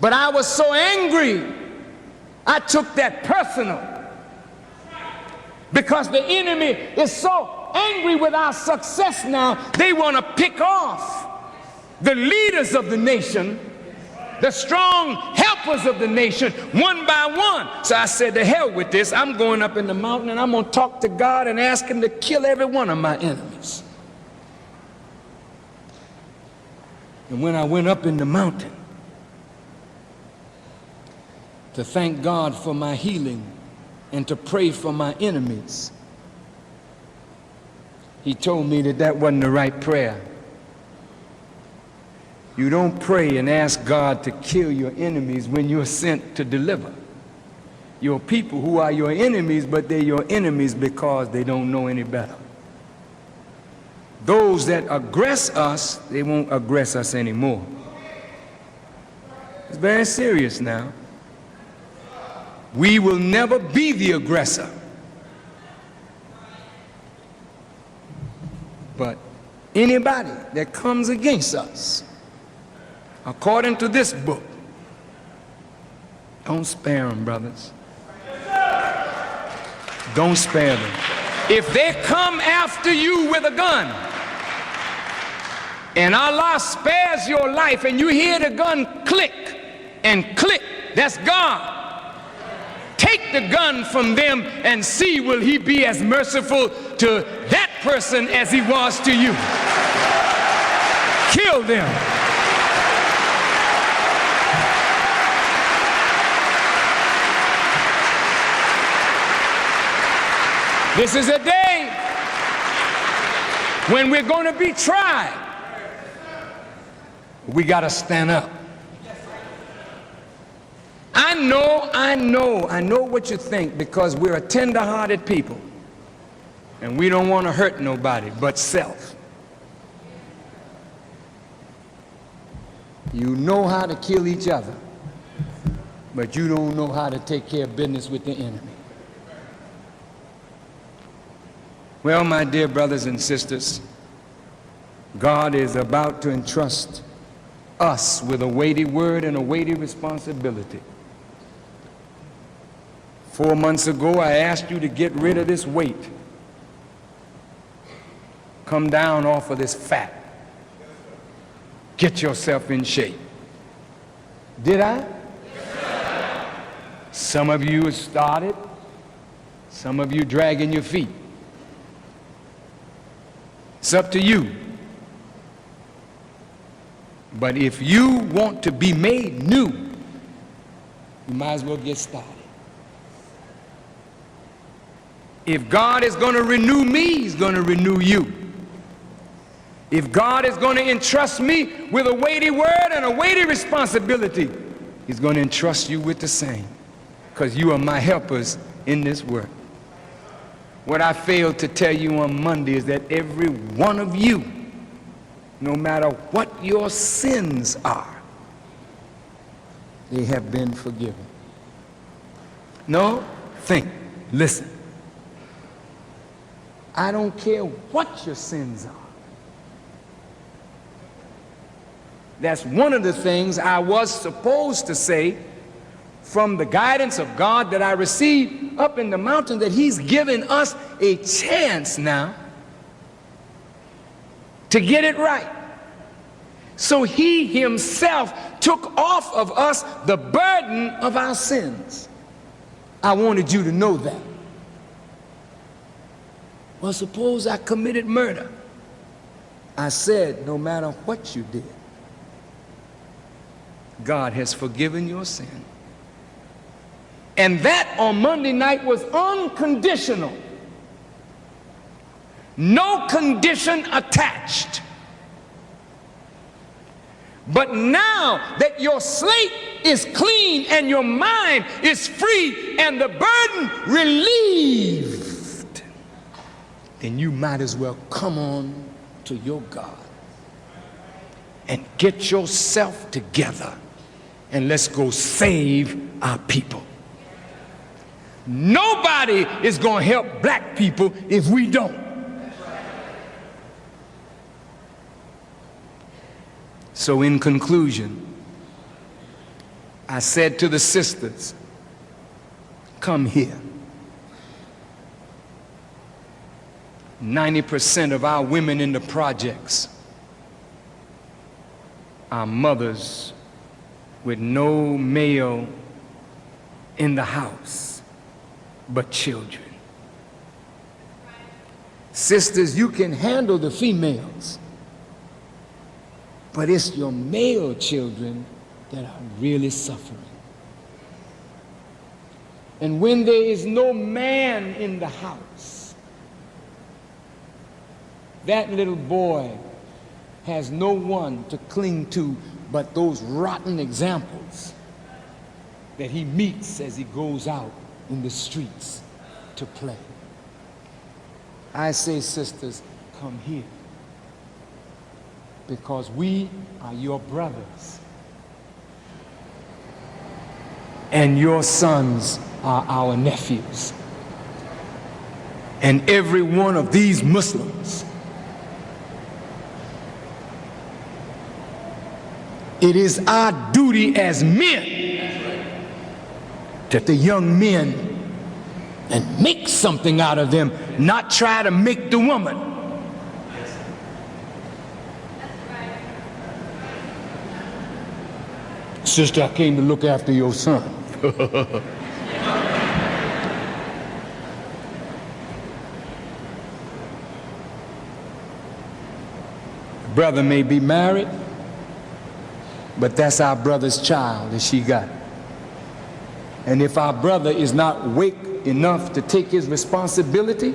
But I was so angry, I took that personal. Because the enemy is so angry with our success now, they want to pick off the leaders of the nation, the strong helpers of the nation, one by one. So I said, to hell with this. I'm going up in the mountain and I'm going to talk to God and ask him to kill every one of my enemies. And when I went up in the mountain to thank God for my healing, and to pray for my enemies. He told me that that wasn't the right prayer. You don't pray and ask God to kill your enemies when you're sent to deliver. Your people who are your enemies, but they're your enemies because they don't know any better. Those that aggress us, they won't aggress us anymore. It's very serious now. We will never be the aggressor. But anybody that comes against us, according to this book, don't spare them, brothers. Don't spare them. If they come after you with a gun, and Allah spares your life, and you hear the gun click and click, that's God. Take the gun from them and see, will he be as merciful to that person as he was to you? Kill them. This is a day when we're going to be tried. We got to stand up. I know what you think, because we're a tender-hearted people and we don't want to hurt nobody but self. You know how to kill each other, but you don't know how to take care of business with the enemy. Well, my dear brothers and sisters, God is about to entrust us with a weighty word and a weighty responsibility. 4 months ago, I asked you to get rid of this weight. Come down off of this fat. Get yourself in shape. Did I? Some of you have started. Some of you dragging your feet. It's up to you. But if you want to be made new, you might as well get started. If God is going to renew me, he's going to renew you. If God is going to entrust me with a weighty word and a weighty responsibility, he's going to entrust you with the same, because you are my helpers in this work. What I failed to tell you on Monday is that every one of you, no matter what your sins are, they have been forgiven. No, think, listen. I don't care what your sins are. That's one of the things I was supposed to say from the guidance of God that I received up in the mountain, that he's given us a chance now to get it right. So he himself took off of us the burden of our sins. I wanted you to know that. Well, suppose I committed murder. I said, no matter what you did, God has forgiven your sin. And that on Monday night was unconditional. No condition attached. But now that your slate is clean and your mind is free and the burden relieved, then you might as well come on to your God and get yourself together, and let's go save our people. Nobody is going to help black people if we don't. So in conclusion, I said to the sisters, come here. 90% of our women in the projects are mothers with no male in the house but children. Sisters, you can handle the females, but it's your male children that are really suffering. And when there is no man in the house, that little boy has no one to cling to but those rotten examples that he meets as he goes out in the streets to play. I say, sisters, come here, because we are your brothers, and your sons are our nephews. And every one of these Muslims, it is our duty as men to the young men and make something out of them, not try to make the woman. Sister, I came to look after your son. Brother may be married, but that's our brother's child that she got. And if our brother is not awake enough to take his responsibility,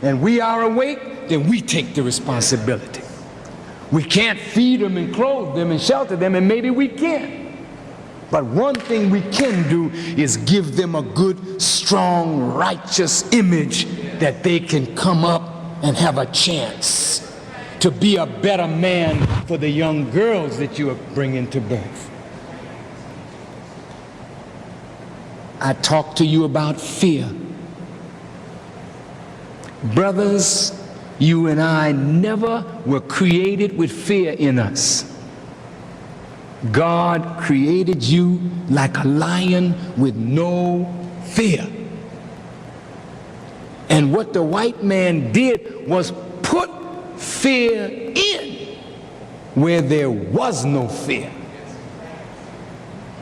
and we are awake, then we take the responsibility. We can't feed them and clothe them and shelter them, and maybe we can. But one thing we can do is give them a good, strong, righteous image that they can come up and have a chance to be a better man for the young girls that you are bringing to birth. I talk to you about fear. Brothers, you and I never were created with fear in us. God created you like a lion with no fear. And what the white man did was put fear in where there was no fear.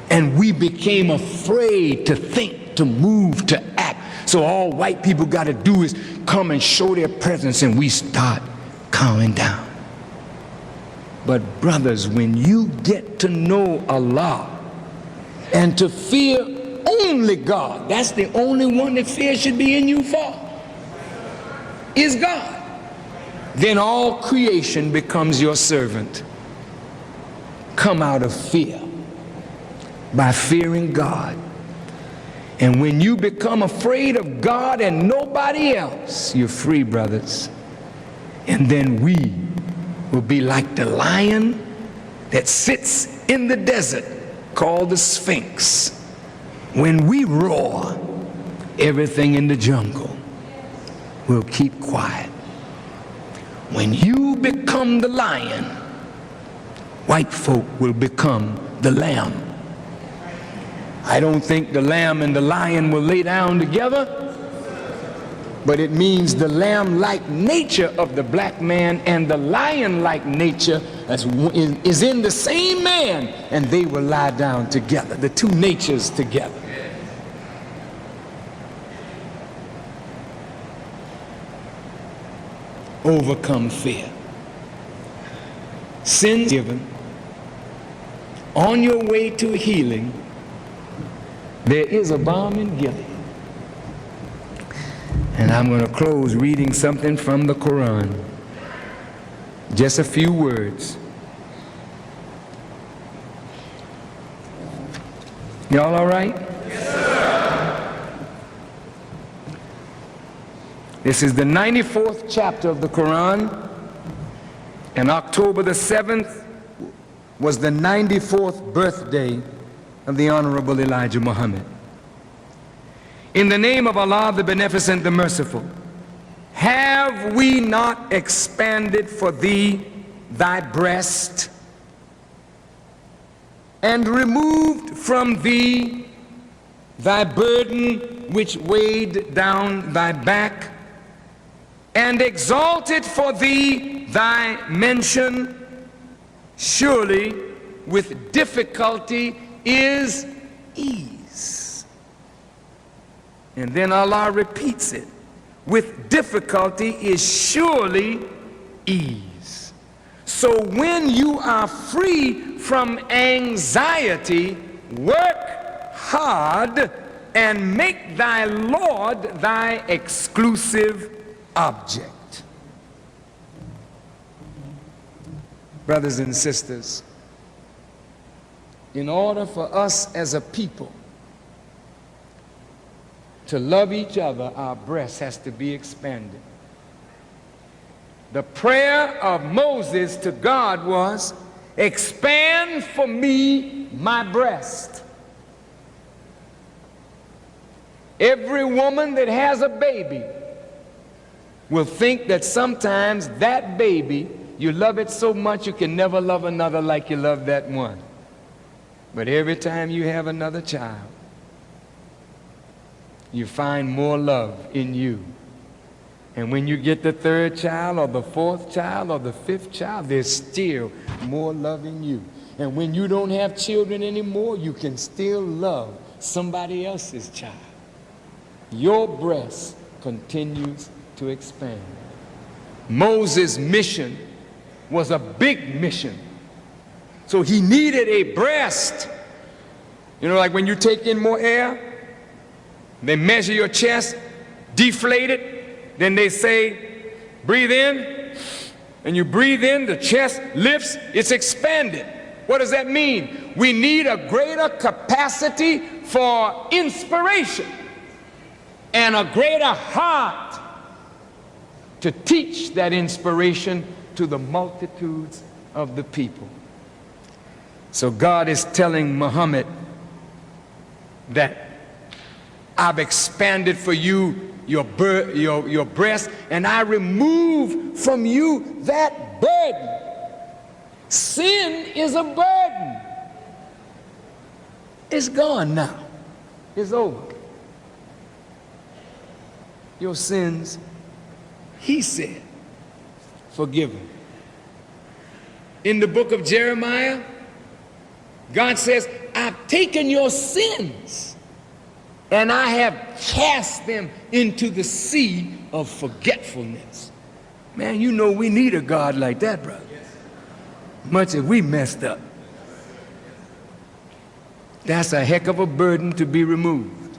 And we became afraid to think, to move, to act. So all white people got to do is come and show their presence, and we start calming down. But brothers, when you get to know Allah and to fear only God, that's the only one that fear should be in you for, is God. Then all creation becomes your servant. Come out of fear by fearing God. And when you become afraid of God and nobody else, you're free, brothers. And then we will be like the lion that sits in the desert called the Sphinx. When we roar, everything in the jungle will keep quiet. When you become the lion, white folk will become the lamb. I don't think the lamb and the lion will lay down together, but it means the lamb-like nature of the black man and the lion-like nature is in the same man, and they will lie down together, the two natures together. Overcome fear. Sins given. On your way to healing, there is a balm in Gilead. And I'm going to close reading something from the Quran. Just a few words. Y'all all right? Yes, sir. This is the 94th chapter of the Quran, and October the 7th was the 94th birthday of the Honorable Elijah Muhammad. In the name of Allah, the Beneficent, the Merciful, have we not expanded for thee thy breast, and removed from thee thy burden which weighed down thy back, and exalted for thee thy mention? Surely with difficulty is ease. And then Allah repeats it. With difficulty is surely ease. So when you are free from anxiety, work hard and make thy Lord thy exclusive object. Brothers and sisters, in order for us as a people to love each other, our breast has to be expanded. The prayer of Moses to God was, expand for me my breast. Every woman that has a baby will think that sometimes that baby, you love it so much you can never love another like you love that one. But every time you have another child, you find more love in you. And when you get the third child or the fourth child or the fifth child, there's still more love in you. And when you don't have children anymore, you can still love somebody else's child. Your breast continues to expand. Moses' mission was a big mission. So he needed a breast. You know, like when you take in more air, they measure your chest, deflate it, then they say, breathe in, and you breathe in, the chest lifts, it's expanded. What does that mean? We need a greater capacity for inspiration and a greater heart to teach that inspiration to the multitudes of the people. So God is telling Muhammad that I've expanded for you your breast, and I remove from you that burden. Sin is a burden. It's gone now. It's over. Your sins, he said, forgiven. In the book of Jeremiah, God says, I've taken your sins and I have cast them into the sea of forgetfulness. Man, you know we need a God like that, brother. Much as we messed up. That's a heck of a burden to be removed.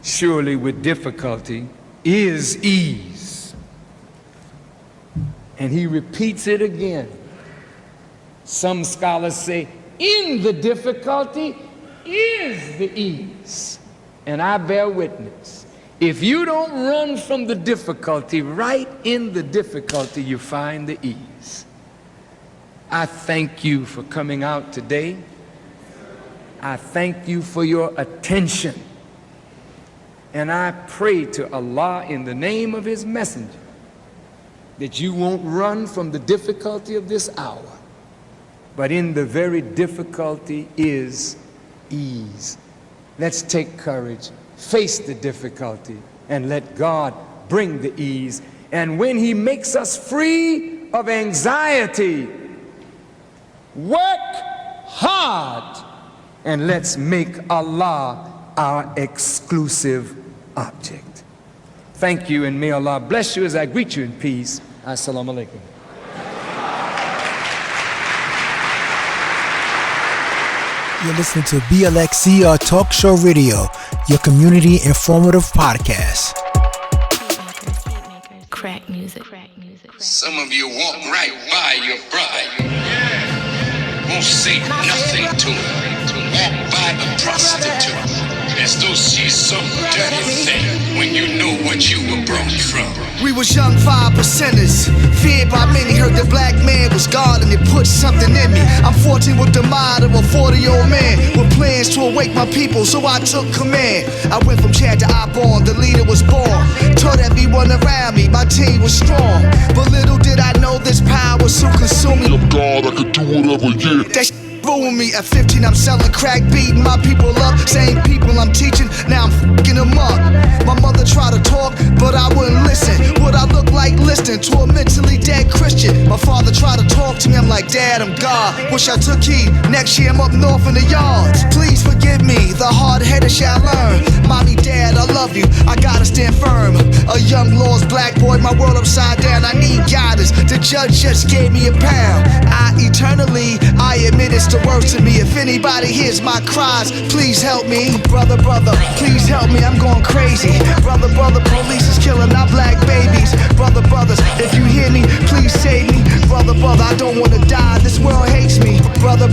Surely with difficulty is ease. And he repeats it again. Some scholars say, in the difficulty is the ease. And I bear witness. If you don't run from the difficulty, right in the difficulty you find the ease. I thank you for coming out today. I thank you for your attention. And I pray to Allah in the name of his messenger that you won't run from the difficulty of this hour, but in the very difficulty is ease. Let's take courage, face the difficulty, and let God bring the ease. And when he makes us free of anxiety, work hard, and let's make Allah our exclusive object. Thank you, and may Allah bless you as I greet you in peace. Assalamu alaikum. You're listening to BLXCR Talk Show Radio, your community informative podcast. Crack music. Some of you walk right by your bride, won't say nothing to her, walk by a prostitute as though she's some dirty thing when you know what you were brought from. We was young 5%ers, feared by many, heard the black man was God and it put something in me. I'm 14 with the mind of a 40-year-old man with plans to awake my people, so I took command. I went from Chad to IBorn, the leader was born. Told everyone around me, my team was strong. But little did I know this power was so consuming. I'm God, I could do whatever, yeah. That ruined me. At 15 I'm selling crack, beating my people up. Same people I'm teaching, now I'm fucking them up. My mother tried to talk, but I wouldn't listen. What I look like listening to a mentally dead Christian. My father tried to talk, talk to me, I'm like, Dad, I'm God. Wish I took heed, next year I'm up north in the yards. Please forgive me, the hard-headed shall learn. Mommy, Dad, I love you, I gotta stand firm. A young lost black boy, my world upside down, I need guidance. The judge just gave me a pound. I admit it's the worst to me. If anybody hears my cries, please help me. Brother, please help me, I'm going crazy. Brother, police is killing our black babies. Brothers, if you hear me, please save me. Brother, I don't wanna die, this world hates me. Brother,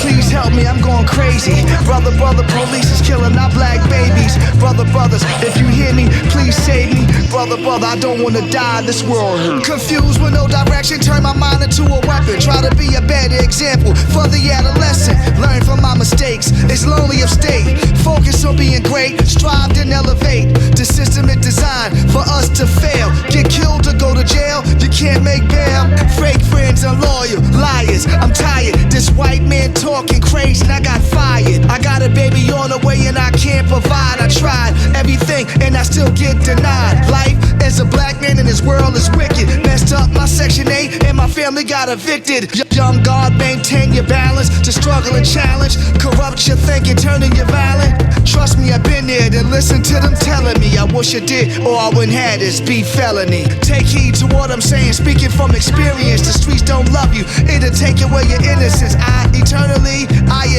please help me, I'm going crazy. Brother, police is killing our black babies. Brothers, if you hear me, please save me. Brother, I don't wanna die, this world hurts. Confused with no direction, turn my mind into a weapon. Try to be a better example for the adolescent. Learn from my mistakes, it's lonely of state. Focus on being great, strive and elevate. The system is designed for us to fail. Get killed or go to jail, you can't make bail. Fake friends and loyal, liars, I'm tired. This white man talking crazy and I got fired. I got a baby on the way and I can't provide. I tried everything and I still get denied. Life as a black man in this world is wicked. Messed up my Section 8 and my family got evicted. Young God, maintain your balance. To struggle and challenge, corrupt your thinking, turning you violent. Trust me, I've been there, then listen to them telling me. I wish I did, or I wouldn't have this be felony. Take heed to what I'm saying, speaking from experience. The streets don't love you, it'll take away your innocence. I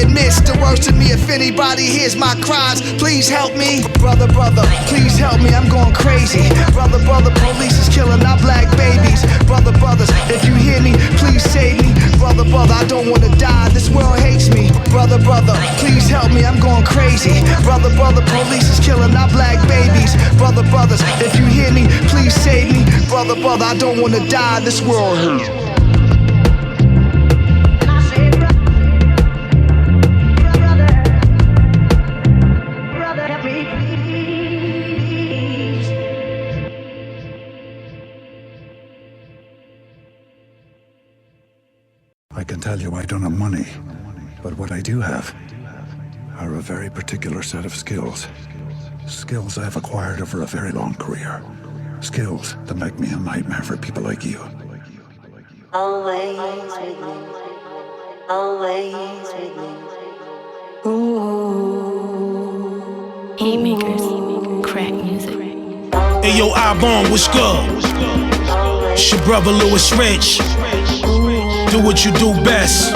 admit it's the worst of me. If anybody hears my cries, please help me. Brother, please help me, I'm going crazy. Brother, police is killing our black babies. Brothers, if you hear me, please save me. Brother, I don't wanna die, this world hates me. Brother, please help me, I'm going crazy. Brother, police is killing our black babies. Brothers, if you hear me, please save me. Brother, I don't wanna die, this world hurts. I can tell you I don't have money, but what I do have are a very particular set of skills. Skills I've acquired over a very long career. Skills that make me a nightmare for people like you. Always with me. Always with me. Ooh. Heat makers. Crack music. Hey yo, IBorn, what's good? It's your brother Louis Rich. Do what you do best.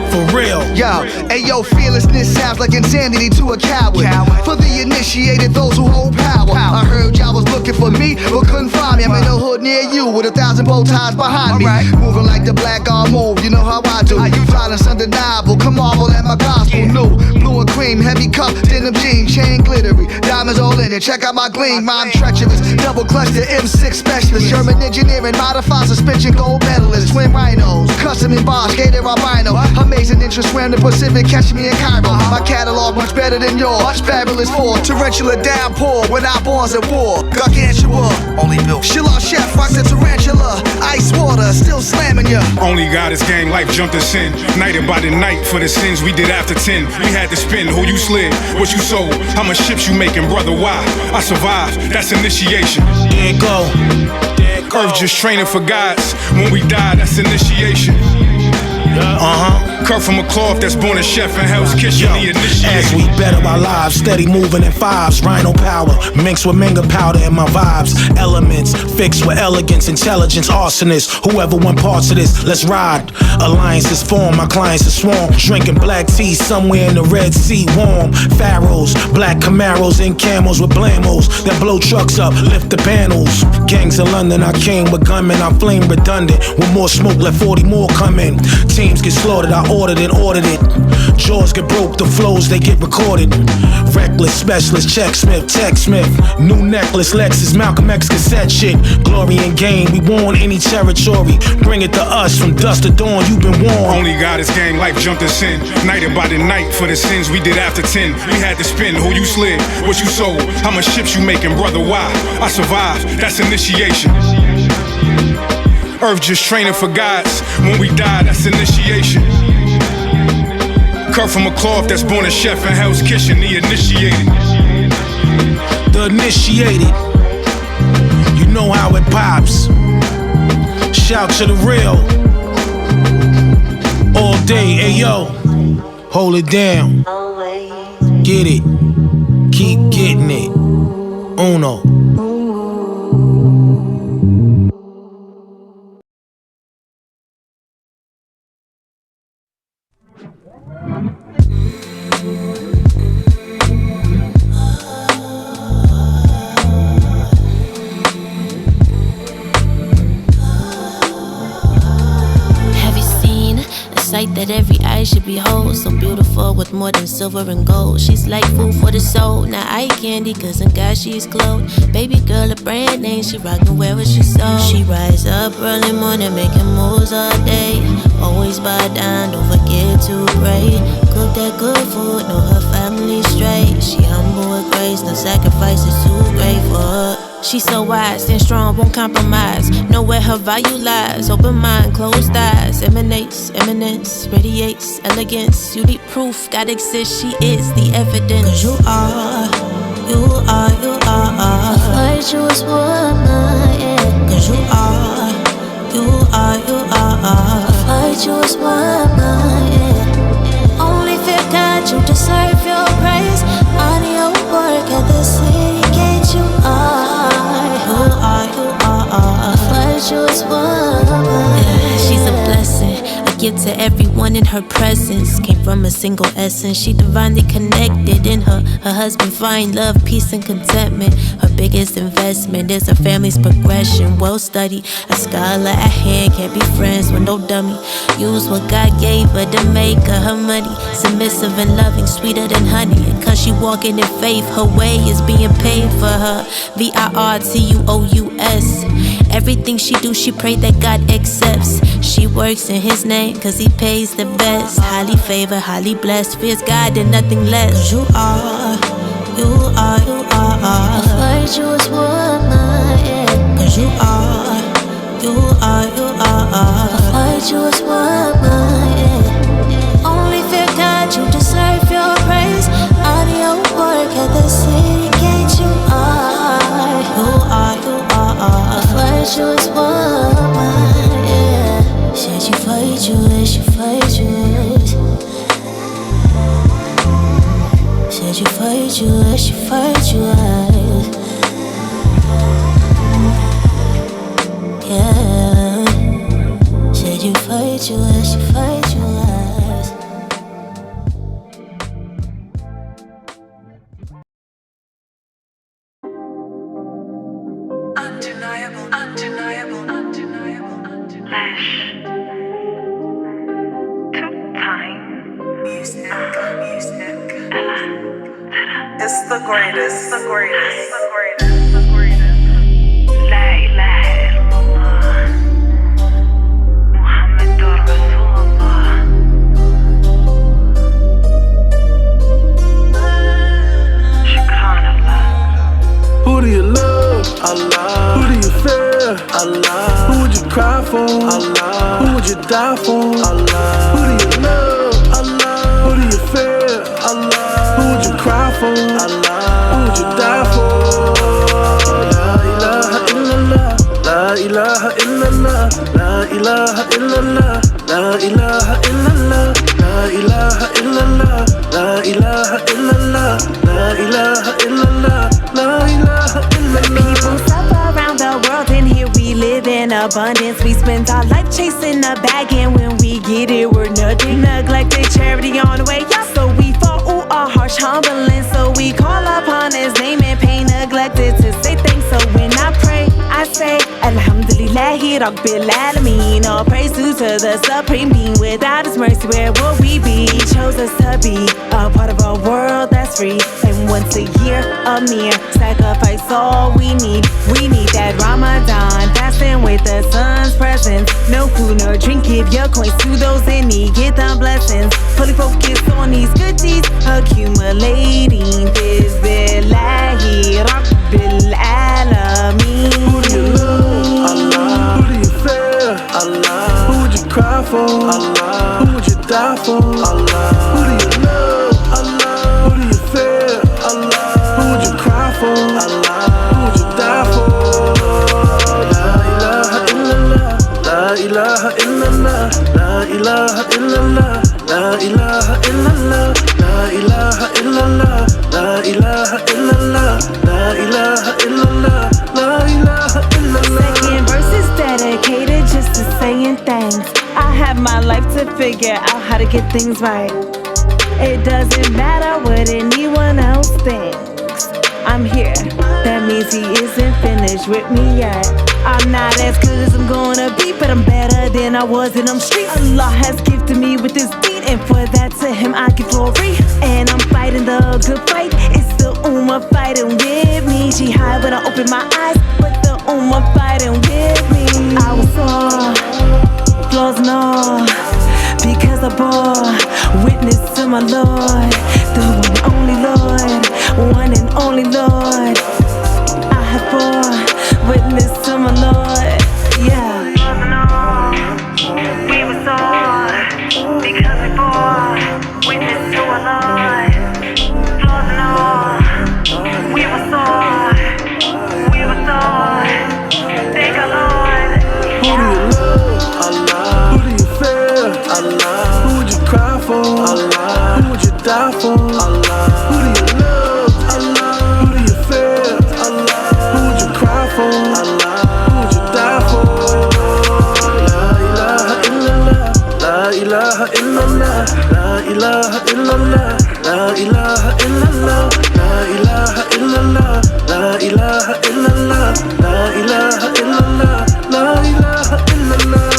For real. Yo, ayo, fearlessness sounds like insanity to a coward. For the initiated, those who hold power. I heard y'all was looking for me, but couldn't find me. I'm in a hood near you with 1,000 bow ties behind me. Moving like the black arm move, you know how I do. Violence undeniable, come marvel at my gospel new. Blue and cream, heavy cup, denim jeans, chain glittery, diamonds all in it. Check out my gleam, I'm treacherous. Double clutch the M6 specialist. German engineering, modified suspension, gold medalist. Twin rhinos, custom embossed, gated albino. Amazing interest, swam the Pacific, catch me in Cairo. My catalog much better than yours. Much fabulous for torrential downpour when IBorn's at war. Gargantua, only built. Shiloh chef, rock the tarantula. Ice water, still slamming ya. Only God is gang, life jumped us in. Nighted by the night for the sins we did after 10. We had to spin who you slid, what you sold, how much ships you making, brother, why? I survived, that's initiation. There it go. Earth just training for gods. When we die, that's initiation. Cut from a cloth that's born a chef in Hell's Kitchen. The initiation. As we better our lives, steady moving in fives. Rhino power, mixed with Minga powder in my vibes. Elements, fixed with elegance, intelligence, arsonists. Whoever want parts of this, let's ride. Alliances form, my clients are swarm. Drinking black tea somewhere in the Red Sea, warm. Pharaohs, black Camaros and camels with blamos that blow trucks up, lift the panels. Gangs in London, I came with gunmen, I flame redundant. With more smoke, let 40 more come in. Teams get slaughtered, I ordered it. Jaws get broke, the flows they get recorded. Reckless specialist, check Smith, Tech Smith. New necklace, Lexus, Malcolm X cassette shit. Glory and gain, we won any territory. Bring it to us, from dusk to dawn, you've been warned. Only God is gang, life jumped us in. Nighted by the night for the sins we did after 10. We had to spin who you slid, what you sold, how much ships you making, brother, why? I survived, that's initiation. Earth just training for gods. When we die, that's initiation. Cut from a cloth that's born a chef in Hell's Kitchen. The initiated. The initiated. You know how it pops. Shout to the real. All day, ayo. Hold it down. Get it. Keep getting it. Uno. Sight that every eye should behold. So beautiful with more than silver and gold. She's like food for the soul. Now eye candy, cause in God she's clothed. Baby girl, a brand name, she rockin' where was she sold. She rise up early morning, making moves all day. Always bow down, don't forget to pray. Cook that good food, know her family straight. She humble with grace, no sacrifice is too great for her. She's so wise and strong, won't compromise. Know where her value lies. Open mind, closed eyes. Emanates, eminence, radiates, elegance. You need proof, God exists, she is the evidence. Cause you are. A virtuous woman, yeah. Cause you are. A virtuous woman, yeah. Only fear God, you deserve your praise. Honor your work at the city gate, you are. A virtuous woman. She's a blessing, a gift to everyone in her presence. Came from a single essence, she divinely connected. In her husband find love, peace and contentment. Her biggest investment is her family's progression. Well studied, a scholar at hand, can't be friends with no dummy. Use what God gave her to make her money. Submissive and loving, sweeter than honey. And cause she walking in faith, her way is being paid for her. VIRTUOUS. Everything she do, she pray that God accepts. She works in his name, cause he pays the best. Highly favored, highly blessed, fears God and nothing less. Cause you are. A virtuous woman, yeah. Cause you are. A virtuous woman, yeah. Only fear God, you deserve your praise. Honor your work at the city gate, you are. A virtuous woman, yeah. Said you virtuous, you virtuous. Said you virtuous, you virtuous. Yeah. Said you virtuous, you virtuous. Undeniable, undeniable, undeniable, undeniable. Lish. Two-time. Music. It's the greatest, the greatest, the greatest, the greatest. La ilaha illallah. Muhammadur Rasulullah. Shukran Allah. Who do you love? Allah. Who do you fear? Allah. Who would you cry for? Allah. Who would you die for? Allah. Who do you love? Allah. Who do you fear? Allah. Who would you cry for? Allah. Who would you die for? La ilaha illallah. La ilaha illallah. La ilaha illallah. La ilaha illallah. La ilaha illallah. La ilaha illallah. La ilaha illallah. La ilaha illallah. People suffer around the world, and here we live in abundance. We spend our life chasing a bag, and when we get it, we're nothing. Neglected charity on the way, yeah. So we fall, ooh, our harsh humbling. So we call upon his name and pay neglected to say thanks. So when I pray, I say, Alhamdulillahi Rabbil Alameen. All praise due to the Supreme Being. Without his mercy, where would we be? He chose us to be a part of a world that's free. And once a year, a mere sacrifice all we need. We need that Ramadan, fasting with the sun's presence. No food nor drink, give your coins to those in need. Get the blessings, fully focused on these good deeds. Accumulating this billahi Rabbil Alameen. Who do you love? Allah. Who do you fear? Allah. Who would you cry for? Allah. Who would you die for? Allah. Who do you love? Allah. Who do you fear? Allah. Who would you cry for? Allah. Who would you die for? La ilaha illallah. ilaha illallah, la ilaha illallah, la ilaha illallah, la ilaha illallah, la ilaha illallah, la ilaha illallah. Second verse is dedicated just to saying thanks. I have my life to figure out how to get things right. It doesn't matter what anyone else thinks. I'm here, that means he isn't finished with me yet. I'm not as good as I'm gonna be, but I'm better than I was in them streets. Allah has gifted me with this beat, and for that to him I give glory. And I'm fighting the good fight, it's the Ummah fighting with me. Jihad when I open my eyes, but the Ummah fighting with me. I was sore, flaws and all, because I bore witness to my Lord, the one and only Lord, one and only Lord. I have bore witness to my Lord, yeah. We were sore, because we bore witness to our Lord. Flaws and all, we were sore, thank our Lord. Who do you love? Allah. Who do you fear? Allah. Who would you cry for? Allah. Who would you die for? Allah. Who do you love? Allah. Who do you fear? Allah. Who would you cry for? Allah. Who would you die for? La ilaha illallah, la ilaha illallah, la ilaha illallah, la ilaha illallah, la ilaha illallah, la ilaha illallah, la ilaha illallah, la ilaha illallah.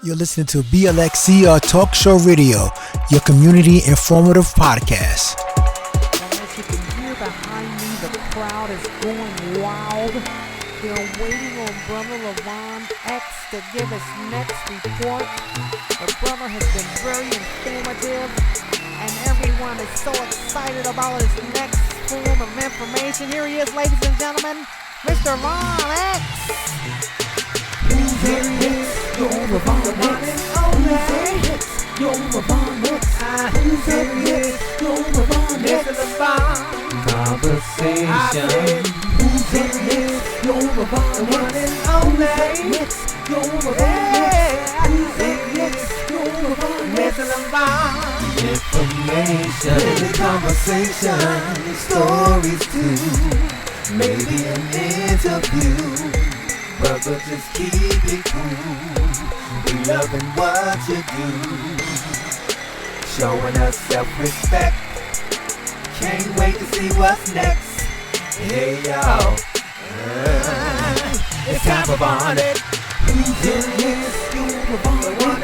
You're listening to BLXCR Talk Show Radio, your community informative podcast. As you can hear behind me, the crowd is going wild. They're waiting on Brother Levon X to give his next report. The brother has been very informative, and everyone is so excited about his next form of information. Here he is, ladies and gentlemen, Mr. Levon X. Who's in this? You're Levon X. Who's in this? You're Levon X. Who's in this? You're Levon X. Conversation. Who's in this? You're Levon X. Who's in this? You're Levon X. Who's in this? You're Levon X. Information, conversation, stories too, maybe an interview. Brother, just keep it cool. We loving what you do, showing us self-respect. Can't wait to see what's next. Hey y'all, it's time for Bonnet. Who's in this? You're Bonnet.